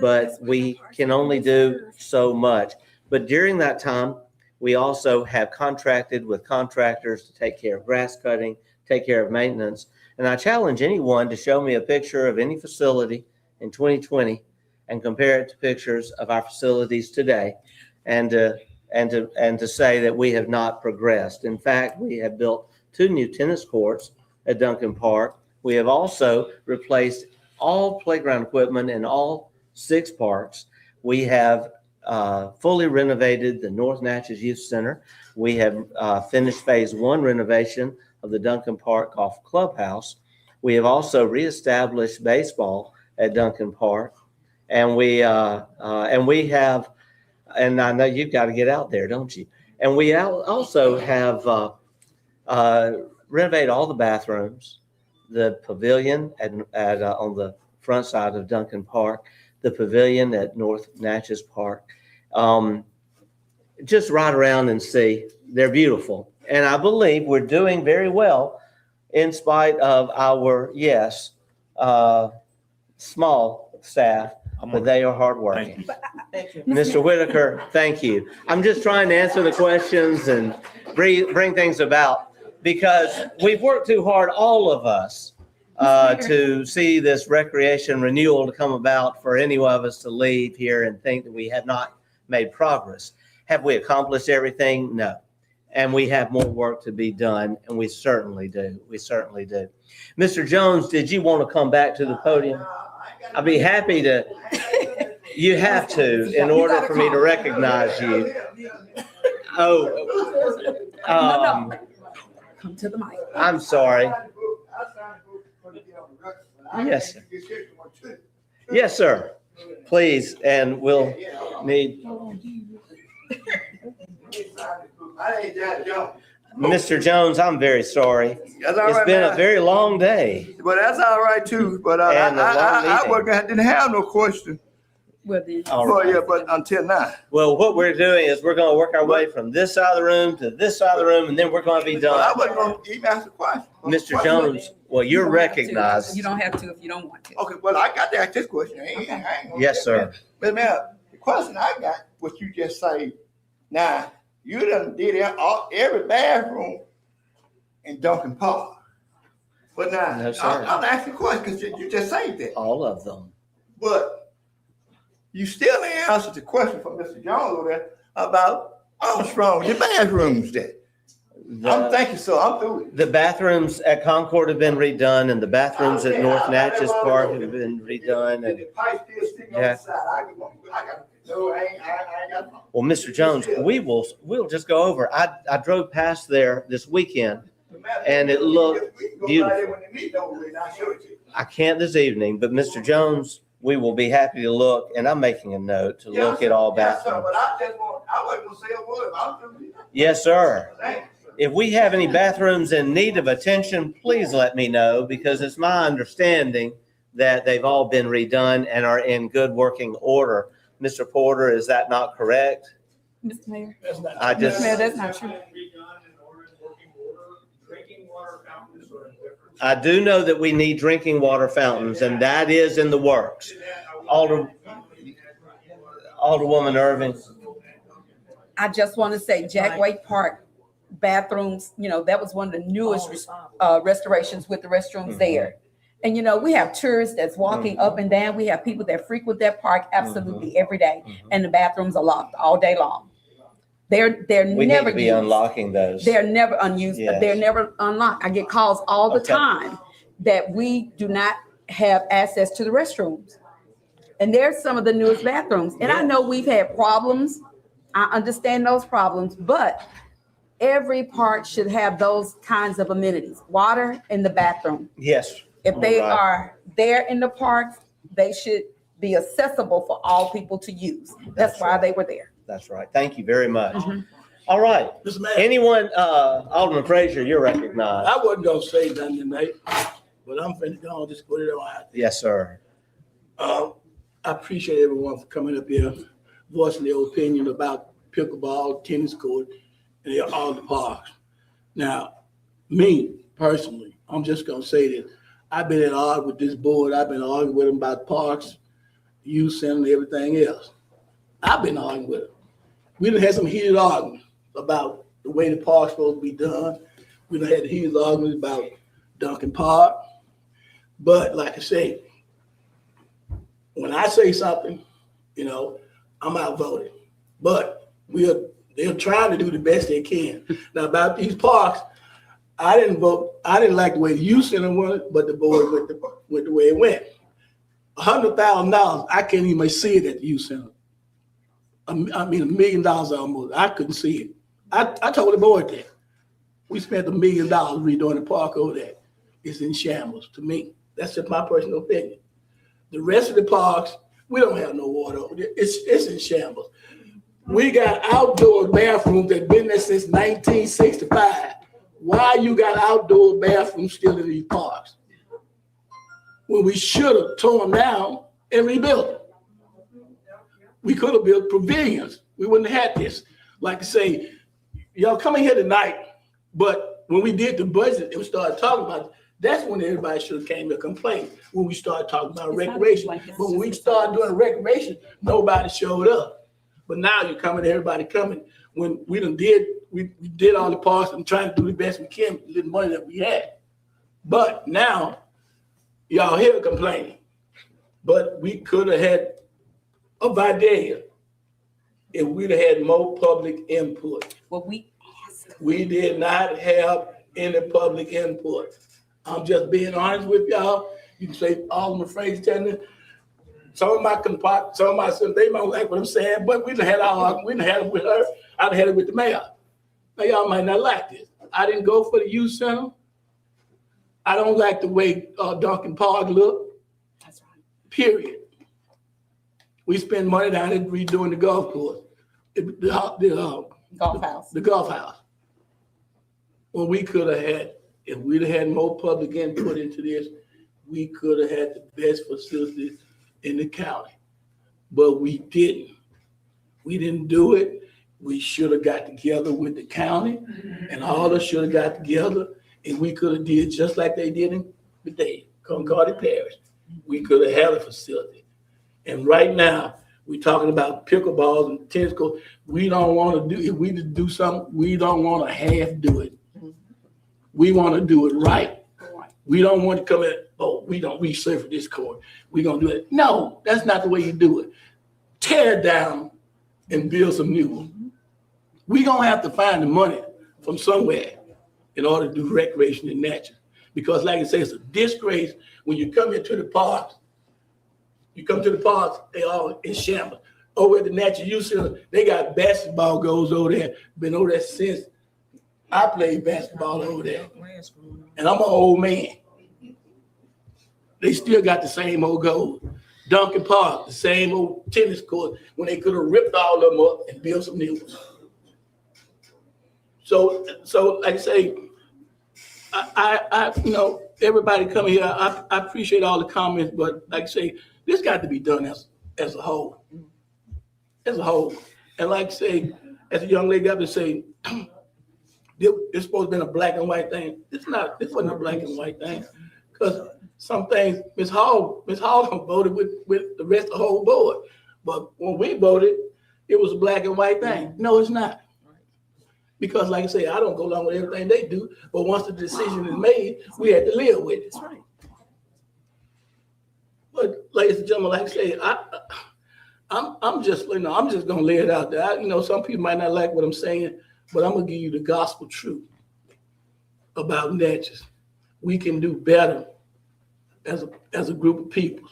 but we can only do so much. But during that time, we also have contracted with contractors to take care of grass cutting, take care of maintenance. And I challenge anyone to show me a picture of any facility in 2020 and compare it to pictures of our facilities today, and to say that we have not progressed. In fact, we have built 2 new tennis courts at Duncan Park. We have also replaced all playground equipment in all 6 parks. We have fully renovated the North Natchez Youth Center. We have finished phase 1 renovation of the Duncan Park Golf Clubhouse. We have also reestablished baseball at Duncan Park, and we have, and I know you've got to get out there, don't you? And we also have renovated all the bathrooms, the pavilion on the front side of Duncan Park, the pavilion at North Natchez Park. Just ride around and see. They're beautiful. And I believe we're doing very well in spite of our, small staff, but they are hardworking. Mr. Whitaker, thank you. I'm just trying to answer the questions and bring things about because we've worked too hard, all of us, to see this recreation renewal to come about for any of us to leave here and think that we have not made progress. Have we accomplished everything? No. And we have more work to be done, and we certainly do. We certainly do. Mr. Jones, did you want to come back to the podium? I'd be happy to. You have to in order for me to recognize you. Oh, Come to the mic. I'm sorry. Yes, sir. Yes, sir. Please, and we'll need. Mr. Jones, I'm very sorry. That's all It's right, been man. a very long day. But that's all right too. But And a long I didn't have no question All for right. you, but until now. Well, what we're doing is we're going to work our way from this side of the room to this side of the room, and then we're going to be But I done. wasn't going to even ask a question. Mr. Jones, well, you're recognized. You don't have to if you don't want to. Okay, well, I got to ask this question. I ain't gonna Yes, sir. But man, the question I got, what you just say, now, you done did every bathroom in Duncan Park. But now, No, sir. I'm asking a question because you just said that. All of them. But you still ain't answered the question from Mr. Jones over there about what's wrong with the bathrooms there. I'm thinking so. I'm through it. The bathrooms at Concord have been redone, and the bathrooms at North Natchez Park have been redone. And The pipe still sticking on Yeah. the side. I got no, I ain't got. well, Mr. Jones, we'll just go over. I drove past there this weekend, and it looked beautiful. I can't this evening, but Mr. Jones, we will be happy to look, and I'm making a note to look at all Yes, sir, bathrooms. but I wasn't gonna say a word. I'm through it. Yes, sir. Thank you. If we have any bathrooms in need of attention, please let me know, because it's my understanding that they've all been redone and are in good working order. Mr. Porter, is that not correct? Mr. Mayor. I just, Mr. Mayor, that's not true. I do know that we need drinking water fountains, and that is in the works. Alderwoman Irving. I just want to say Jack White Park bathrooms, that was one of the newest restorations with the restrooms there. And, we have tourists that's walking up and down. We have people that frequent that park absolutely every day. And the bathrooms are locked all day long. They're We need never to be used. unlocking those. They're never unused. Yes. They're never unlocked. I get calls all the Okay. time that we do not have access to the restrooms. And there's some of the newest bathrooms. And I know we've had problems. I understand those problems, but every park should have those kinds of amenities, water in the bathroom. Yes. If they You're right. are there in the parks, they should be accessible for all people to use. That's why they were there. That's right. Thank you very much. All right. Mr. Mayor, Anyone, Alderman Frazier, you're recognized. I wasn't gonna say nothing tonight, but I'm finna go and just put it on. Yes, sir. I appreciate everyone for coming up here, voicing their opinion about pickleball, tennis court, and all the parks. Now, me personally, I'm just gonna say this. I've been at odds with this board. I've been arguing with them about parks, youth center, and everything else. I've been arguing with them. We done had some heated arguments about the way the park's supposed to be done. We done had heated arguments about Duncan Park. But like I say, when I say something, I'm outvoted. But they're trying to do the best they can. Now about these parks, I didn't vote. I didn't like the way the youth center went, but the board went the way it went. $100,000, I can't even see it at the youth center. I mean, $1 million almost. I couldn't see it. I told the board that. We spent $1 million redoing the park over there. It's in shambles to me. That's just my personal opinion. The rest of the parks, we don't have no water over there. It's in shambles. We got outdoor bathrooms that been there since 1965. Why you got outdoor bathrooms still in these parks? When we should have torn them down and rebuilt them. We could have built pavilions. We wouldn't have had this. Like I say, y'all coming here tonight, but when we did the budget and we started talking about That's when everybody should have came to complain, when we started talking about It's not recreation. like it's But when we just- started doing recreation, nobody showed up. But now you're coming, everybody coming, when we did all the parts and trying to do the best we can with the money that we had. But now, y'all here complaining. But we could have had a Vidalia if we'd have had more public input. Well, We did not have any public input. I'm just being honest with y'all. You can say Alderman Fraser telling me, some of my they don't like what I'm saying, but we done had it with her. I'd had it with the mayor. Now y'all might not like this. I didn't go for the youth center. I don't like the way Duncan Park looked. That's right. Period. We spend money down there redoing the golf course, Golf house. the golf house. Well, we could have had, if we'd have had more public input into this, we could have had the best facilities in the county. But we didn't. We didn't do it. We should have got together with the county, and all of us should have got together, and we could have did just like they did in Concordia Parish. We could have had a facility. And right now, we're talking about pickleballs and tennis courts. We don't want to do, if we do something, we don't want to half do it. We want to do it right. We don't want to come in, oh, we don't resurface this court. We're going to do it. No, that's not the way you do it. Tear it down and build some new ones. We're going to have to find the money from somewhere in order to do recreation in Natchez. Because like I say, it's a disgrace when you come into the parks. You come to the parks, they all in shambles. Over at the Natchez Youth Center, they got basketball goals over there. Been over there since I played basketball over there. And I'm an old man. They still got the same old goals. Duncan Park, the same old tennis court, when they could have ripped all of them up and built some new ones. So like I say, I everybody coming here, I appreciate all the comments, but like I say, this got to be done as a whole. As a whole. And like I say, as a young lady got to say, it's supposed to be a black and white thing. This wasn't a black and white thing. Because some things, Ms. Hall voted with the rest of the whole board. But when we voted, it was a black and white thing. No, it's not. Because like I say, I don't go along with everything they do, but once the decision is made, we had to live with it. That's right. But ladies and gentlemen, like I say, I'm just gonna lay it out there. Some people might not like what I'm saying, but I'm gonna give you the gospel truth about Natchez. We can do better as a group of people.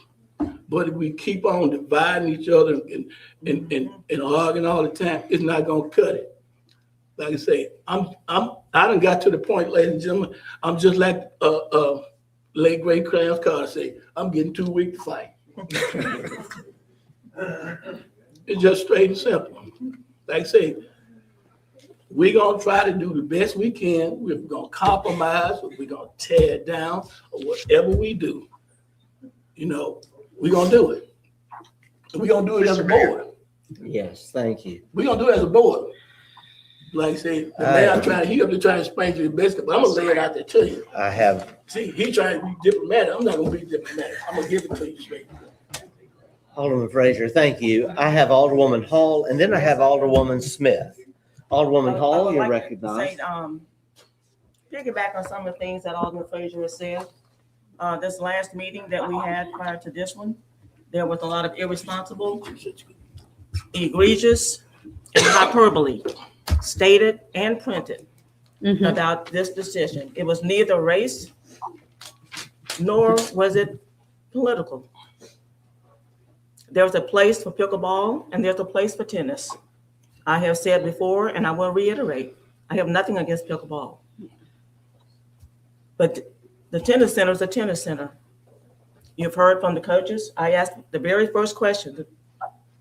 But if we keep on dividing each other and arguing all the time, it's not gonna cut it. Like I say, I done got to the point, ladies and gentlemen, I'm just like late great Clarence Carter say, I'm getting too weak to fight. It's just straight and simple. Like I say, we're gonna try to do the best we can. We're gonna compromise, or we're gonna tear it down, or whatever we do, we're gonna do it. And we're gonna do it as a board. Yes, thank you. We're gonna do it as a board. Like I say, the man he up to try to explain to you the best, but I'm gonna lay it out there to you. I have, See, he trying to be diplomatic. I'm not gonna be diplomatic. I'm gonna give it to you straight. Alderman Fraser, thank you. I have Alderwoman Hall, and then I have Alderwoman Smith. Alderwoman Hall, you're recognized. Piggyback on some of the things that Alderman Fraser has said. This last meeting that we had prior to this one, there was a lot of irresponsible, egregious, and hyperbole stated and printed about this decision. It was neither race nor was it political. There's a place for pickleball and there's a place for tennis. I have said before, and I will reiterate, I have nothing against pickleball. But the tennis center is a tennis center. You've heard from the coaches. I asked the very first question,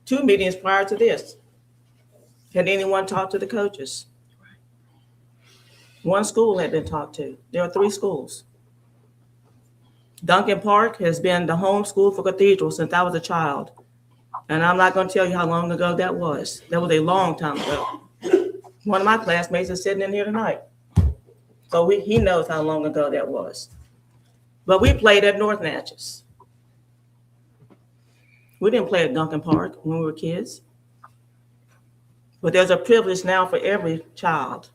2 meetings prior to this. Had anyone talked to the coaches? 1 school had been talked to. There are 3 schools. Duncan Park has been the home school for Cathedral since I was a child. And I'm not going to tell you how long ago that was. That was a long time ago. One of my classmates is sitting in here tonight. So he knows how long ago that was. But we played at North Natchez. We didn't play at Duncan Park when we were kids. But there's a privilege now for every child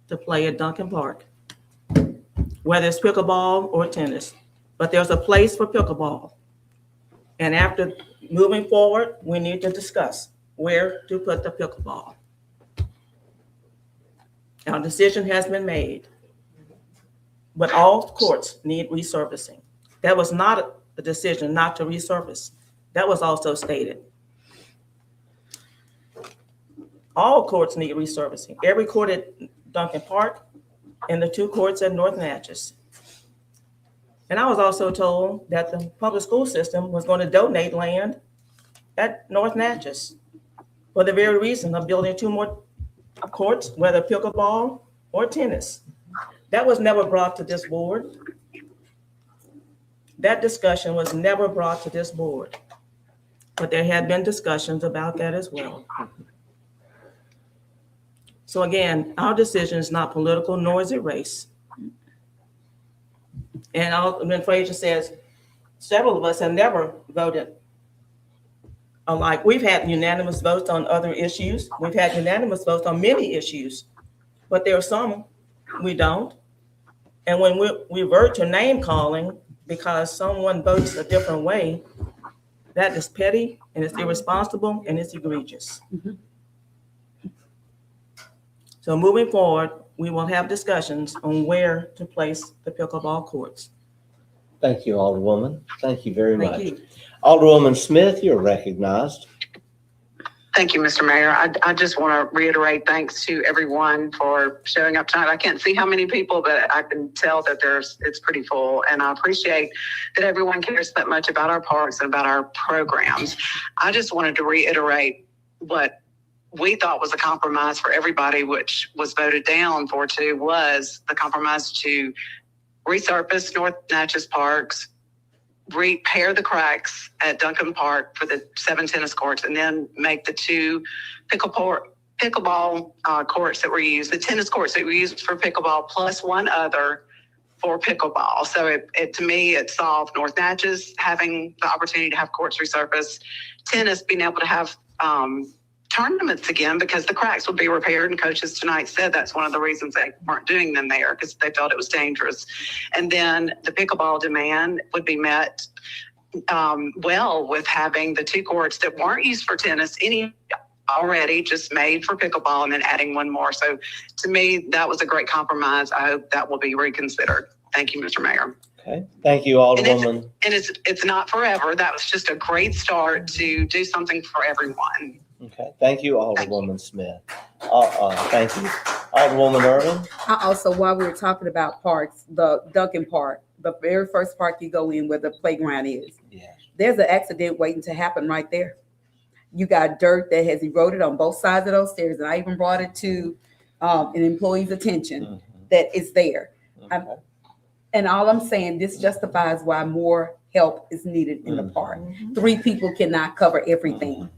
to play at Duncan Park, whether it's pickleball or tennis. But there's a place for pickleball. And after moving forward, we need to discuss where to put the pickleball. Our decision has been made, but all courts need resurfacing. That was not a decision not to resurface. That was also stated. All courts need resurfacing. Every court at Duncan Park and the 2 courts at North Natchez. And I was also told that the public school system was going to donate land at North Natchez for the very reason of building 2 more courts, whether pickleball or tennis. That was never brought to this board. That discussion was never brought to this board. But there had been discussions about that as well. So again, our decision is not political, nor is it race. And Alderman Frazier says, several of us have never voted alike. We've had unanimous votes on other issues. We've had unanimous votes on many issues, but there are some we don't. And when we revert to name calling because someone votes a different way, that is petty and it's irresponsible and it's egregious. So moving forward, we will have discussions on where to place the pickleball courts. Thank you, Alderwoman. Thank you very much. Thank you. Alderwoman Smith, you're recognized. Thank you, Mr. Mayor. I just want to reiterate thanks to everyone for showing up tonight. I can't see how many people, but I can tell that it's pretty full. And I appreciate that everyone cares that much about our parks and about our programs. I just wanted to reiterate what we thought was a compromise for everybody, which was voted down 4-2, was the compromise to resurface North Natchez parks, repair the cracks at Duncan Park for the 7 tennis courts, and then make the 2 pickleball courts that were used, the tennis courts that were used for pickleball, plus 1 other for pickleball. So to me, it solved North Natchez having the opportunity to have courts resurfaced, tennis being able to have tournaments again because the cracks would be repaired, and coaches tonight said that's one of the reasons they weren't doing them there because they felt it was dangerous. And then the pickleball demand would be met well with having the 2 courts that weren't used for tennis already just made for pickleball and then adding 1 more. So to me, that was a great compromise. I hope that will be reconsidered. Thank you, Mr. Mayor. Okay. Thank you, Alderwoman. And it's not forever. That was just a great start to do something for everyone. Okay. Thank you, Alderwoman Smith. Thank you. Alderwoman Irvin. Also, while we were talking about parks, the Duncan Park, the very first park you go in where the playground is, there's an accident waiting to happen right there. You got dirt that has eroded on both sides of those stairs, and I even brought it to an employee's attention that it's there. And all I'm saying, this justifies why more help is needed in the park. 3 people cannot cover everything.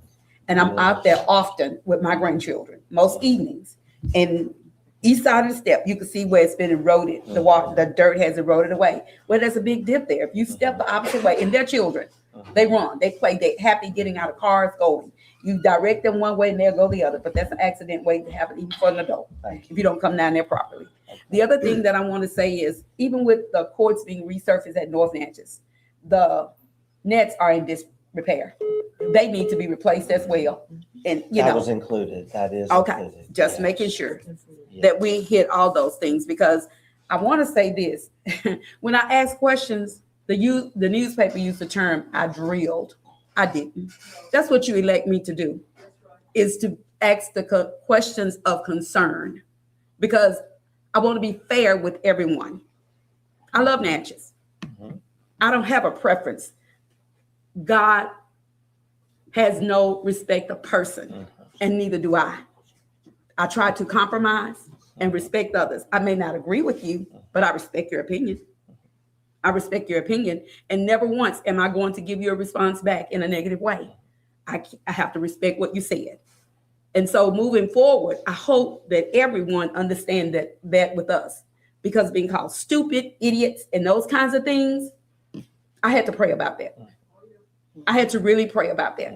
And I'm out there often with my grandchildren, most evenings. And east side of the step, you can see where it's been eroded. The dirt has eroded away. Well, there's a big dip there. If you step the opposite way, and they're children, they run, they play, they're happy getting out of cars, going. You direct them one way and they'll go the other, but that's an accident waiting to happen even for an adult if you don't come down there properly. The other thing that I want to say is, even with the courts being resurfaced at North Natchez, the nets are in disrepair. They need to be replaced as well. And That was included. That is okay. Included. Just making sure that we hit all those things, because I want to say this. When I ask questions, the newspaper used the term "I drilled." I didn't. That's what you elect me to do, is to ask the questions of concern, because I want to be fair with everyone. I love Natchez. I don't have a preference. God has no respect of person, and neither do I. I try to compromise and respect others. I may not agree with you, but I respect your opinion. I respect your opinion, and never once am I going to give you a response back in a negative way. I have to respect what you said. And so moving forward, I hope that everyone understands that with us, because being called stupid, idiots, and those kinds of things I had to pray about that. I had to really pray about that.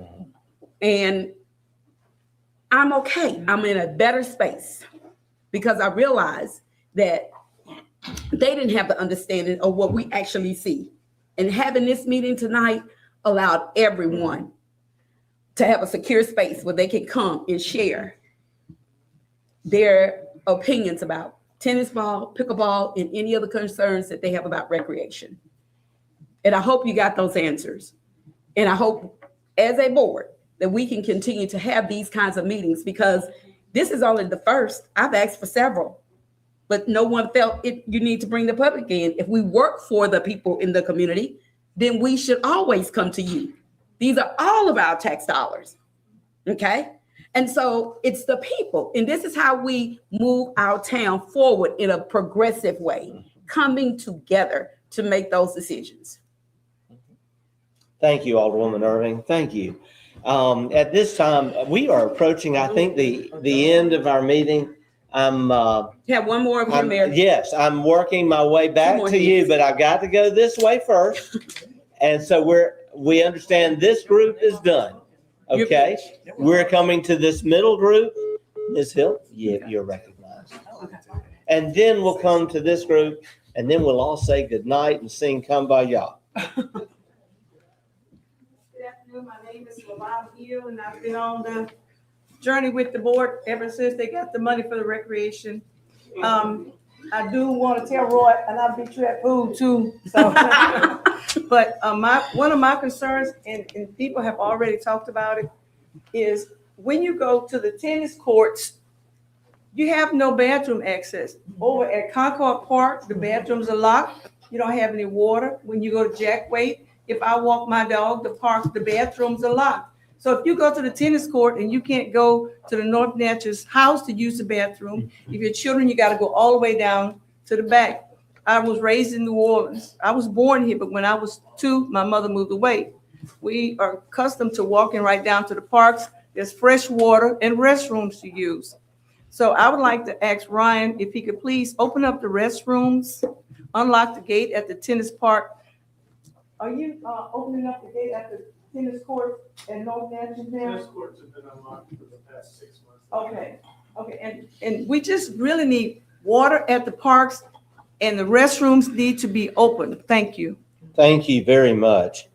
And I'm okay. I'm in a better space because I realized that they didn't have the understanding of what we actually see. And having this meeting tonight allowed everyone to have a secure space where they can come and share their opinions about tennis ball, pickleball, and any other concerns that they have about recreation. And I hope you got those answers. And I hope as a board that we can continue to have these kinds of meetings, because this is only the first. I've asked for several, but no one felt it. You need to bring the public in. If we work for the people in the community, then we should always come to you. These are all of our tax dollars, okay? And so it's the people, and this is how we move our town forward in a progressive way, coming together to make those decisions. Thank you, Alderwoman Irving. Thank you. At this time, we are approaching, I think, the end of our meeting. Have one more of you, Mayor. Yes, I'm working my way back to you, but I've got to go this way first. And so we understand this group is done. Okay, we're coming to this middle group. Ms. Hill, you're recognized. And then we'll come to this group, and then we'll all say goodnight and sing Kumbaya. Good afternoon. My name is Lavon Hill, and I've been on the journey with the board ever since they got the money for the recreation. I do want to tell Roy, and I'll beat you at food too. So, but one of my concerns, and people have already talked about it, is when you go to the tennis courts, you have no bathroom access. Over at Concord Park, the bathrooms are locked. You don't have any water. When you go to Jackway, if I walk my dog, the bathrooms are locked. So if you go to the tennis court and you can't go to the North Natchez house to use the bathroom, if you're children, you got to go all the way down to the back. I was raised in New Orleans. I was born here, but when I was 2, my mother moved away. We are accustomed to walking right down to the parks. There's fresh water and restrooms to use. So I would like to ask Ryan if he could please open up the restrooms, unlock the gate at the tennis park. Are you opening up the gate at the tennis court at North Natchez now? Tennis courts have been unlocked for the past 6 months. Okay, and we just really need water at the parks, and the restrooms need to be open. Thank you. Thank you very much.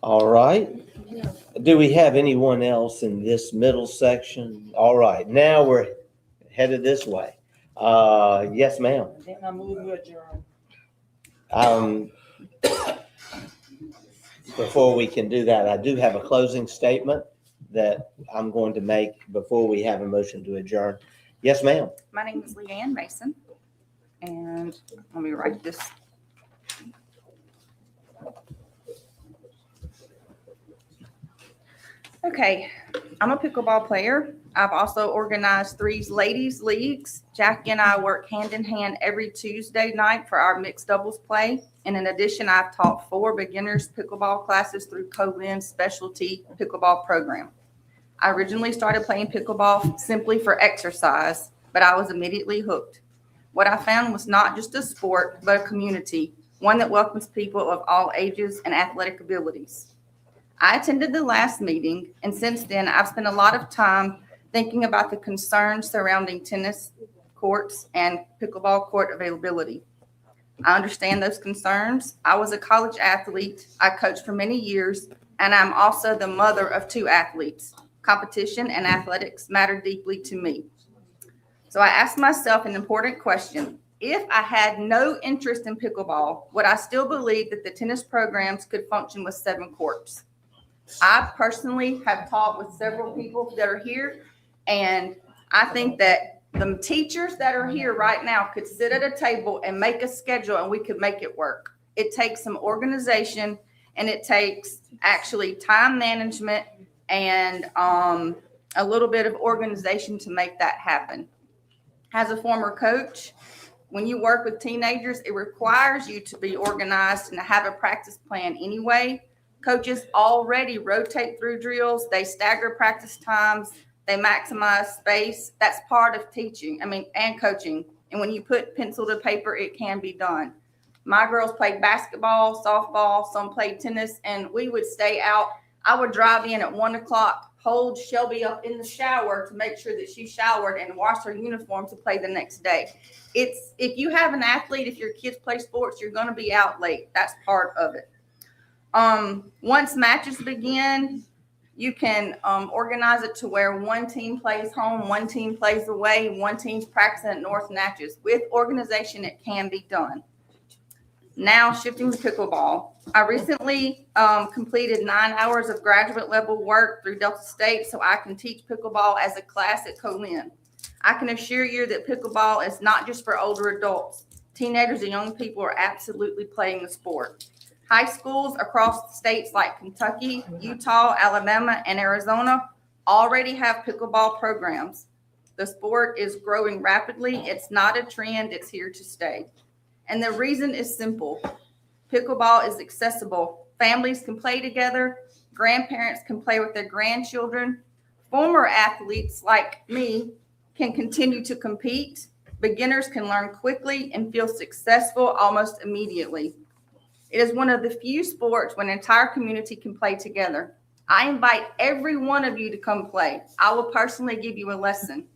All right. Do we have anyone else in this middle section? All right, now we're headed this way. Yes, ma'am. Then I move to adjourn. Before we can do that, I do have a closing statement that I'm going to make before we have a motion to adjourn. Yes, ma'am. My name is Leanne Mason, and let me write this. Okay, I'm a pickleball player. I've also organized 3 ladies leagues. Jackie and I work hand in hand every Tuesday night for our mixed doubles play. And in addition, I've taught 4 beginners pickleball classes through Colin's specialty pickleball program. I originally started playing pickleball simply for exercise, but I was immediately hooked. What I found was not just a sport, but a community, one that welcomes people of all ages and athletic abilities. I attended the last meeting, and since then, I've spent a lot of time thinking about the concerns surrounding tennis courts and pickleball court availability. I understand those concerns. I was a college athlete. I coached for many years, and I'm also the mother of 2 athletes. Competition and athletics matter deeply to me. So I asked myself an important question. If I had no interest in pickleball, would I still believe that the tennis programs could function with 7 courts? I personally have taught with several people that are here, and I think that the teachers that are here right now could sit at a table and make a schedule, and we could make it work. It takes some organization, and it takes actually time management and a little bit of organization to make that happen. As a former coach, when you work with teenagers, it requires you to be organized and to have a practice plan anyway. Coaches already rotate through drills. They stagger practice times. They maximize space. That's part of teaching, and coaching. And when you put pencil to paper, it can be done. My girls played basketball, softball, some played tennis, and we would stay out. I would drive in at 1 o'clock, hold Shelby up in the shower to make sure that she showered and washed her uniform to play the next day. If you have an athlete, if your kids play sports, you're going to be out late. That's part of it. Once matches begin, you can organize it to where one team plays home, one team plays away, one team's practicing at North Natchez. With organization, it can be done. Now shifting to pickleball. I recently completed 9 hours of graduate level work through Delta State so I can teach pickleball as a class at Colin. I can assure you that pickleball is not just for older adults. Teenagers and young people are absolutely playing the sport. High schools across states like Kentucky, Utah, Alabama, and Arizona already have pickleball programs. The sport is growing rapidly. It's not a trend, it's here to stay. And the reason is simple. Pickleball is accessible. Families can play together. Grandparents can play with their grandchildren. Former athletes like me can continue to compete. Beginners can learn quickly and feel successful almost immediately. It is one of the few sports when an entire community can play together. I invite every one of you to come play. I will personally give you a lesson.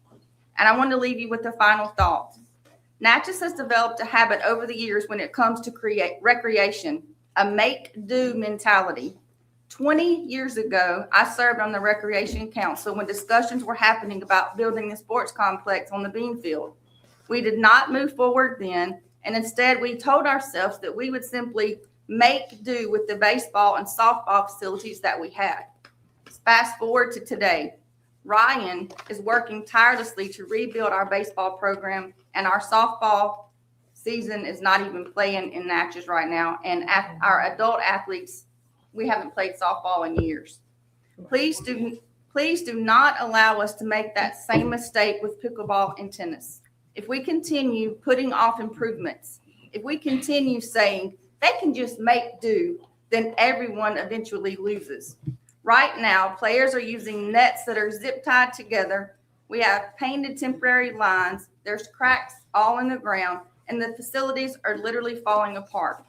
And I want to leave you with a final thought. Natchez has developed a habit over the years when it comes to recreation, a make-do mentality. 20 years ago, I served on the Recreation Council when discussions were happening about building a sports complex on the bean field. We did not move forward then, and instead we told ourselves that we would simply make do with the baseball and softball facilities that we had. Fast forward to today. Ryan is working tirelessly to rebuild our baseball program, and our softball season is not even playing in Natchez right now. And our adult athletes, we haven't played softball in years. Please do not allow us to make that same mistake with pickleball and tennis. If we continue putting off improvements, if we continue saying they can just make do, then everyone eventually loses. Right now, players are using nets that are zip tied together. We have painted temporary lines. There's cracks all in the ground, and the facilities are literally falling apart.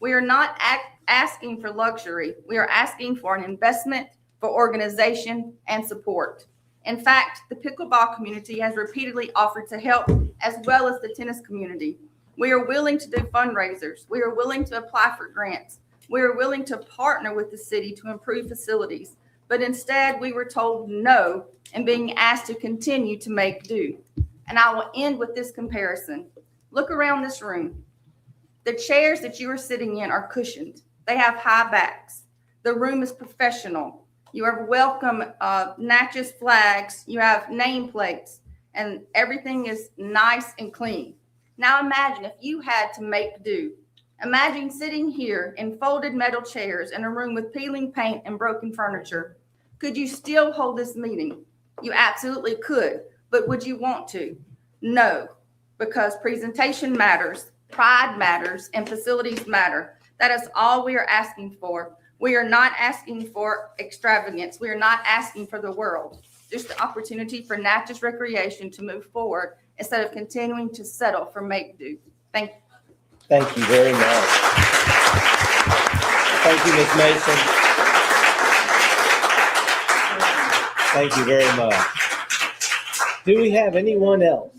We are not asking for luxury. We are asking for an investment, for organization, and support. In fact, the pickleball community has repeatedly offered to help, as well as the tennis community. We are willing to do fundraisers. We are willing to apply for grants. We are willing to partner with the city to improve facilities, but instead we were told no and being asked to continue to make do. And I will end with this comparison. Look around this room. The chairs that you are sitting in are cushioned. They have high backs. The room is professional. You have welcome Natchez flags. You have nameplates, and everything is nice and clean. Now imagine if you had to make do. Imagine sitting here in folded metal chairs in a room with peeling paint and broken furniture. Could you still hold this meeting? You absolutely could, but would you want to? No, because presentation matters, pride matters, and facilities matter. That is all we are asking for. We are not asking for extravagance. We are not asking for the world. Just the opportunity for Natchez recreation to move forward instead of continuing to settle for make do. Thank you. Thank you very much. Thank you, Ms. Mason. Thank you very much. Do we have anyone else?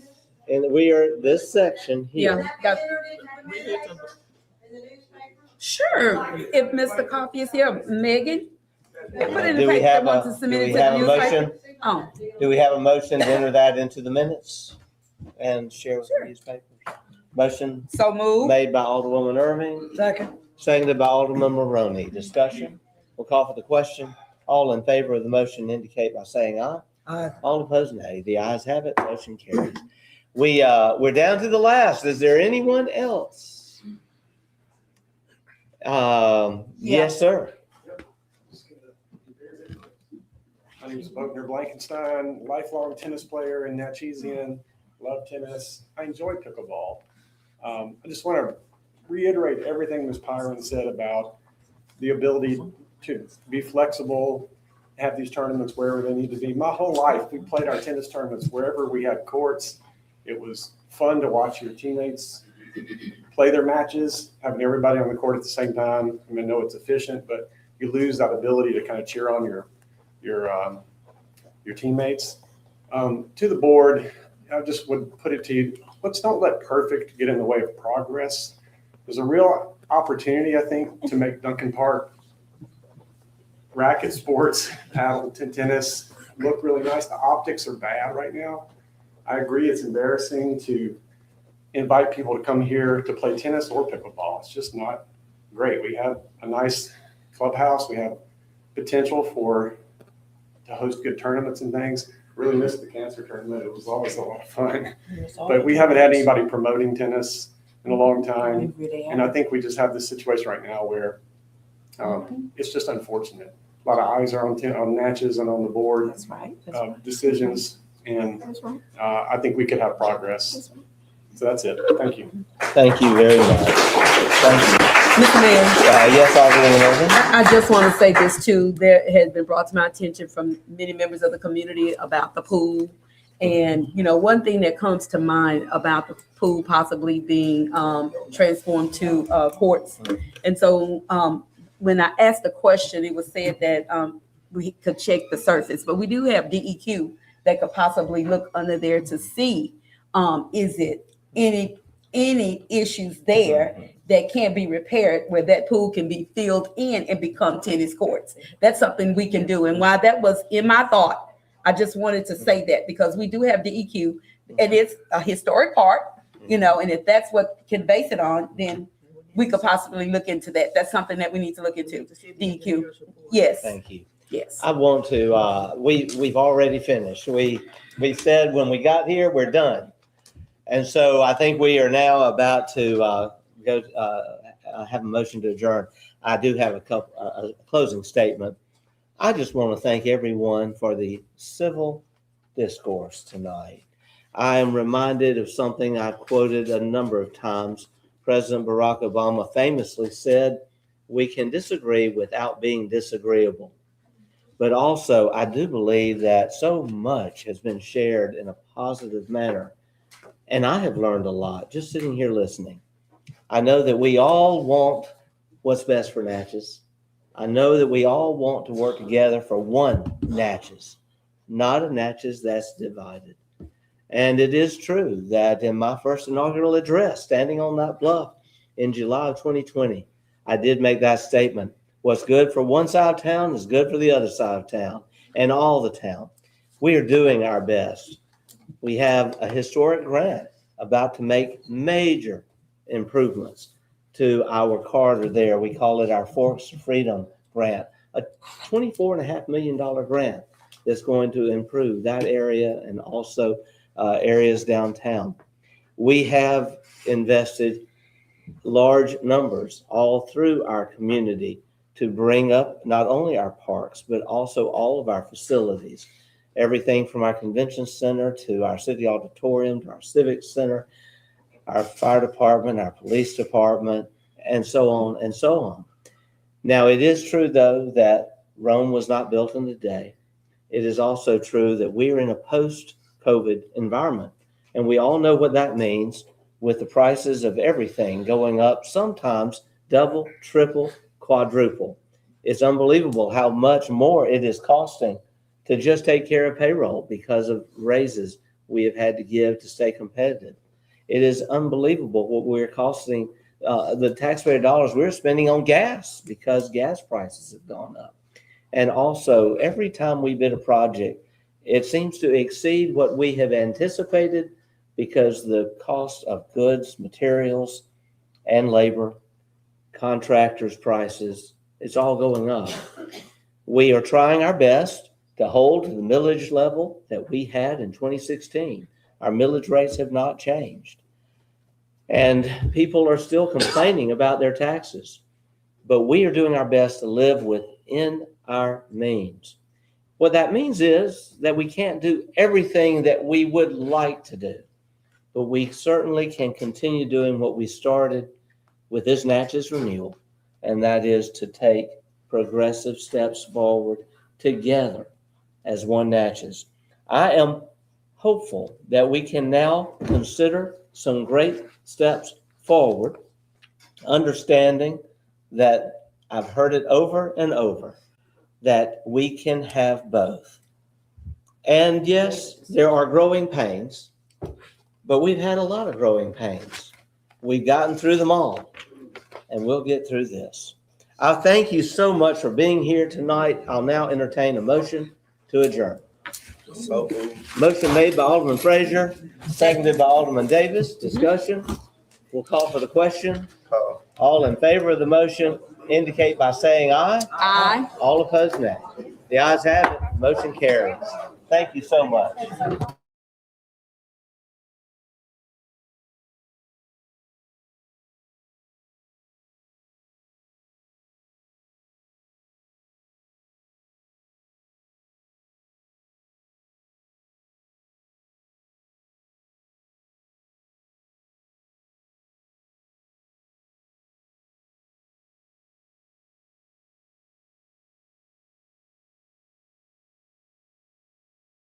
And we are this section here. Yeah. Sure. If Mr. Coffee is here, Megan. Do we have a motion? Oh. Do we have a motion to enter that into the minutes and share with the newspapers? Motion so moved. Made by Alderwoman Irving. Second. Seconded by Alderman Maroney. Discussion. We'll call for the question. All in favor of the motion indicate by saying aye. Aye. All opposed, nay. The ayes have it. Motion carries. We're down to the last. Is there anyone else? Yes, sir. My name is Buckner Blankenstein, lifelong tennis player in Natchezian, love tennis. I enjoy pickleball. I just want to reiterate everything Ms. Pyron said about the ability to be flexible, have these tournaments wherever they need to be. My whole life, we played our tennis tournaments wherever we had courts. It was fun to watch your teammates play their matches, having everybody on the court at the same time. I mean, I know it's efficient, but you lose that ability to kind of cheer on your teammates. To the board, I just would put it to you, let's not let perfect get in the way of progress. There's a real opportunity, I think, to make Duncan Park racket sports, paddle, tennis look really nice. The optics are bad right now. I agree it's embarrassing to invite people to come here to play tennis or pickleball. It's just not great. We have a nice clubhouse. We have potential to host good tournaments and things. Really missed the cancer tournament. It was always a lot of fun. But we haven't had anybody promoting tennis in a long time. And I think we just have this situation right now where it's just unfortunate. A lot of eyes are on Natchez and on the board. That's right. Decisions. And I think we could have progress. So that's it. Thank you. Thank you very much. Thank you. Mr. Mayor. Yes, Alderman Irvin. I just want to say this too. There has been brought to my attention from many members of the community about the pool. And, you know, one thing that comes to mind about the pool possibly being transformed to courts. And so when I asked the question, it was said that we could check the surface, but we do have DEQ that could possibly look under there to see, is it any issues there that can be repaired where that pool can be filled in and become tennis courts. That's something we can do. And while that was in my thought, I just wanted to say that because we do have DEQ and it's a historic park, you know, and if that's what can base it on, then we could possibly look into that. That's something that we need to look into. DEQ. Yes. Thank you. Yes. I want to, we've already finished. We said when we got here, we're done. And so I think we are now about to have a motion to adjourn. I do have a closing statement. I just want to thank everyone for the civil discourse tonight. I am reminded of something I quoted a number of times. President Barack Obama famously said, "We can disagree without being disagreeable." But also, I do believe that so much has been shared in a positive manner. And I have learned a lot just sitting here listening. I know that we all want what's best for Natchez. I know that we all want to work together for one Natchez, not a Natchez that's divided. And it is true that in my first inaugural address, standing on that bluff in July of 2020, I did make that statement. What's good for one side of town is good for the other side of town and all the town. We are doing our best. We have a historic grant about to make major improvements to our corridor there. We call it our Forks of Freedom grant, a $24.5 million grant that's going to improve that area and also areas downtown. We have invested large numbers all through our community to bring up not only our parks, but also all of our facilities. Everything from our convention center to our city auditorium, to our civic center, our fire department, our police department, and so on and so on. Now, it is true, though, that Rome was not built in a day. It is also true that we are in a post-COVID environment, and we all know what that means with the prices of everything going up, sometimes double, triple, quadruple. It's unbelievable how much more it is costing to just take care of payroll because of raises we have had to give to stay competitive. It is unbelievable what we're costing, the taxpayer dollars we're spending on gas because gas prices have gone up. And also, every time we bid a project, it seems to exceed what we have anticipated because the cost of goods, materials, and labor, contractors' prices, it's all going up. We are trying our best to hold to the millage level that we had in 2016. Our millage rates have not changed. And people are still complaining about their taxes. But we are doing our best to live within our means. What that means is that we can't do everything that we would like to do. But we certainly can continue doing what we started with this Natchez renewal, and that is to take progressive steps forward together as one Natchez. I am hopeful that we can now consider some great steps forward, understanding that I've heard it over and over, that we can have both. And yes, there are growing pains, but we've had a lot of growing pains. We've gotten through them all, and we'll get through this. I thank you so much for being here tonight. I'll now entertain a motion to adjourn. Motion made by Alderman Frazier, seconded by Alderman Davis. Discussion. We'll call for the question. All in favor of the motion indicate by saying aye. Aye. All opposed, nay. The ayes have it. Motion carries. Thank you so much.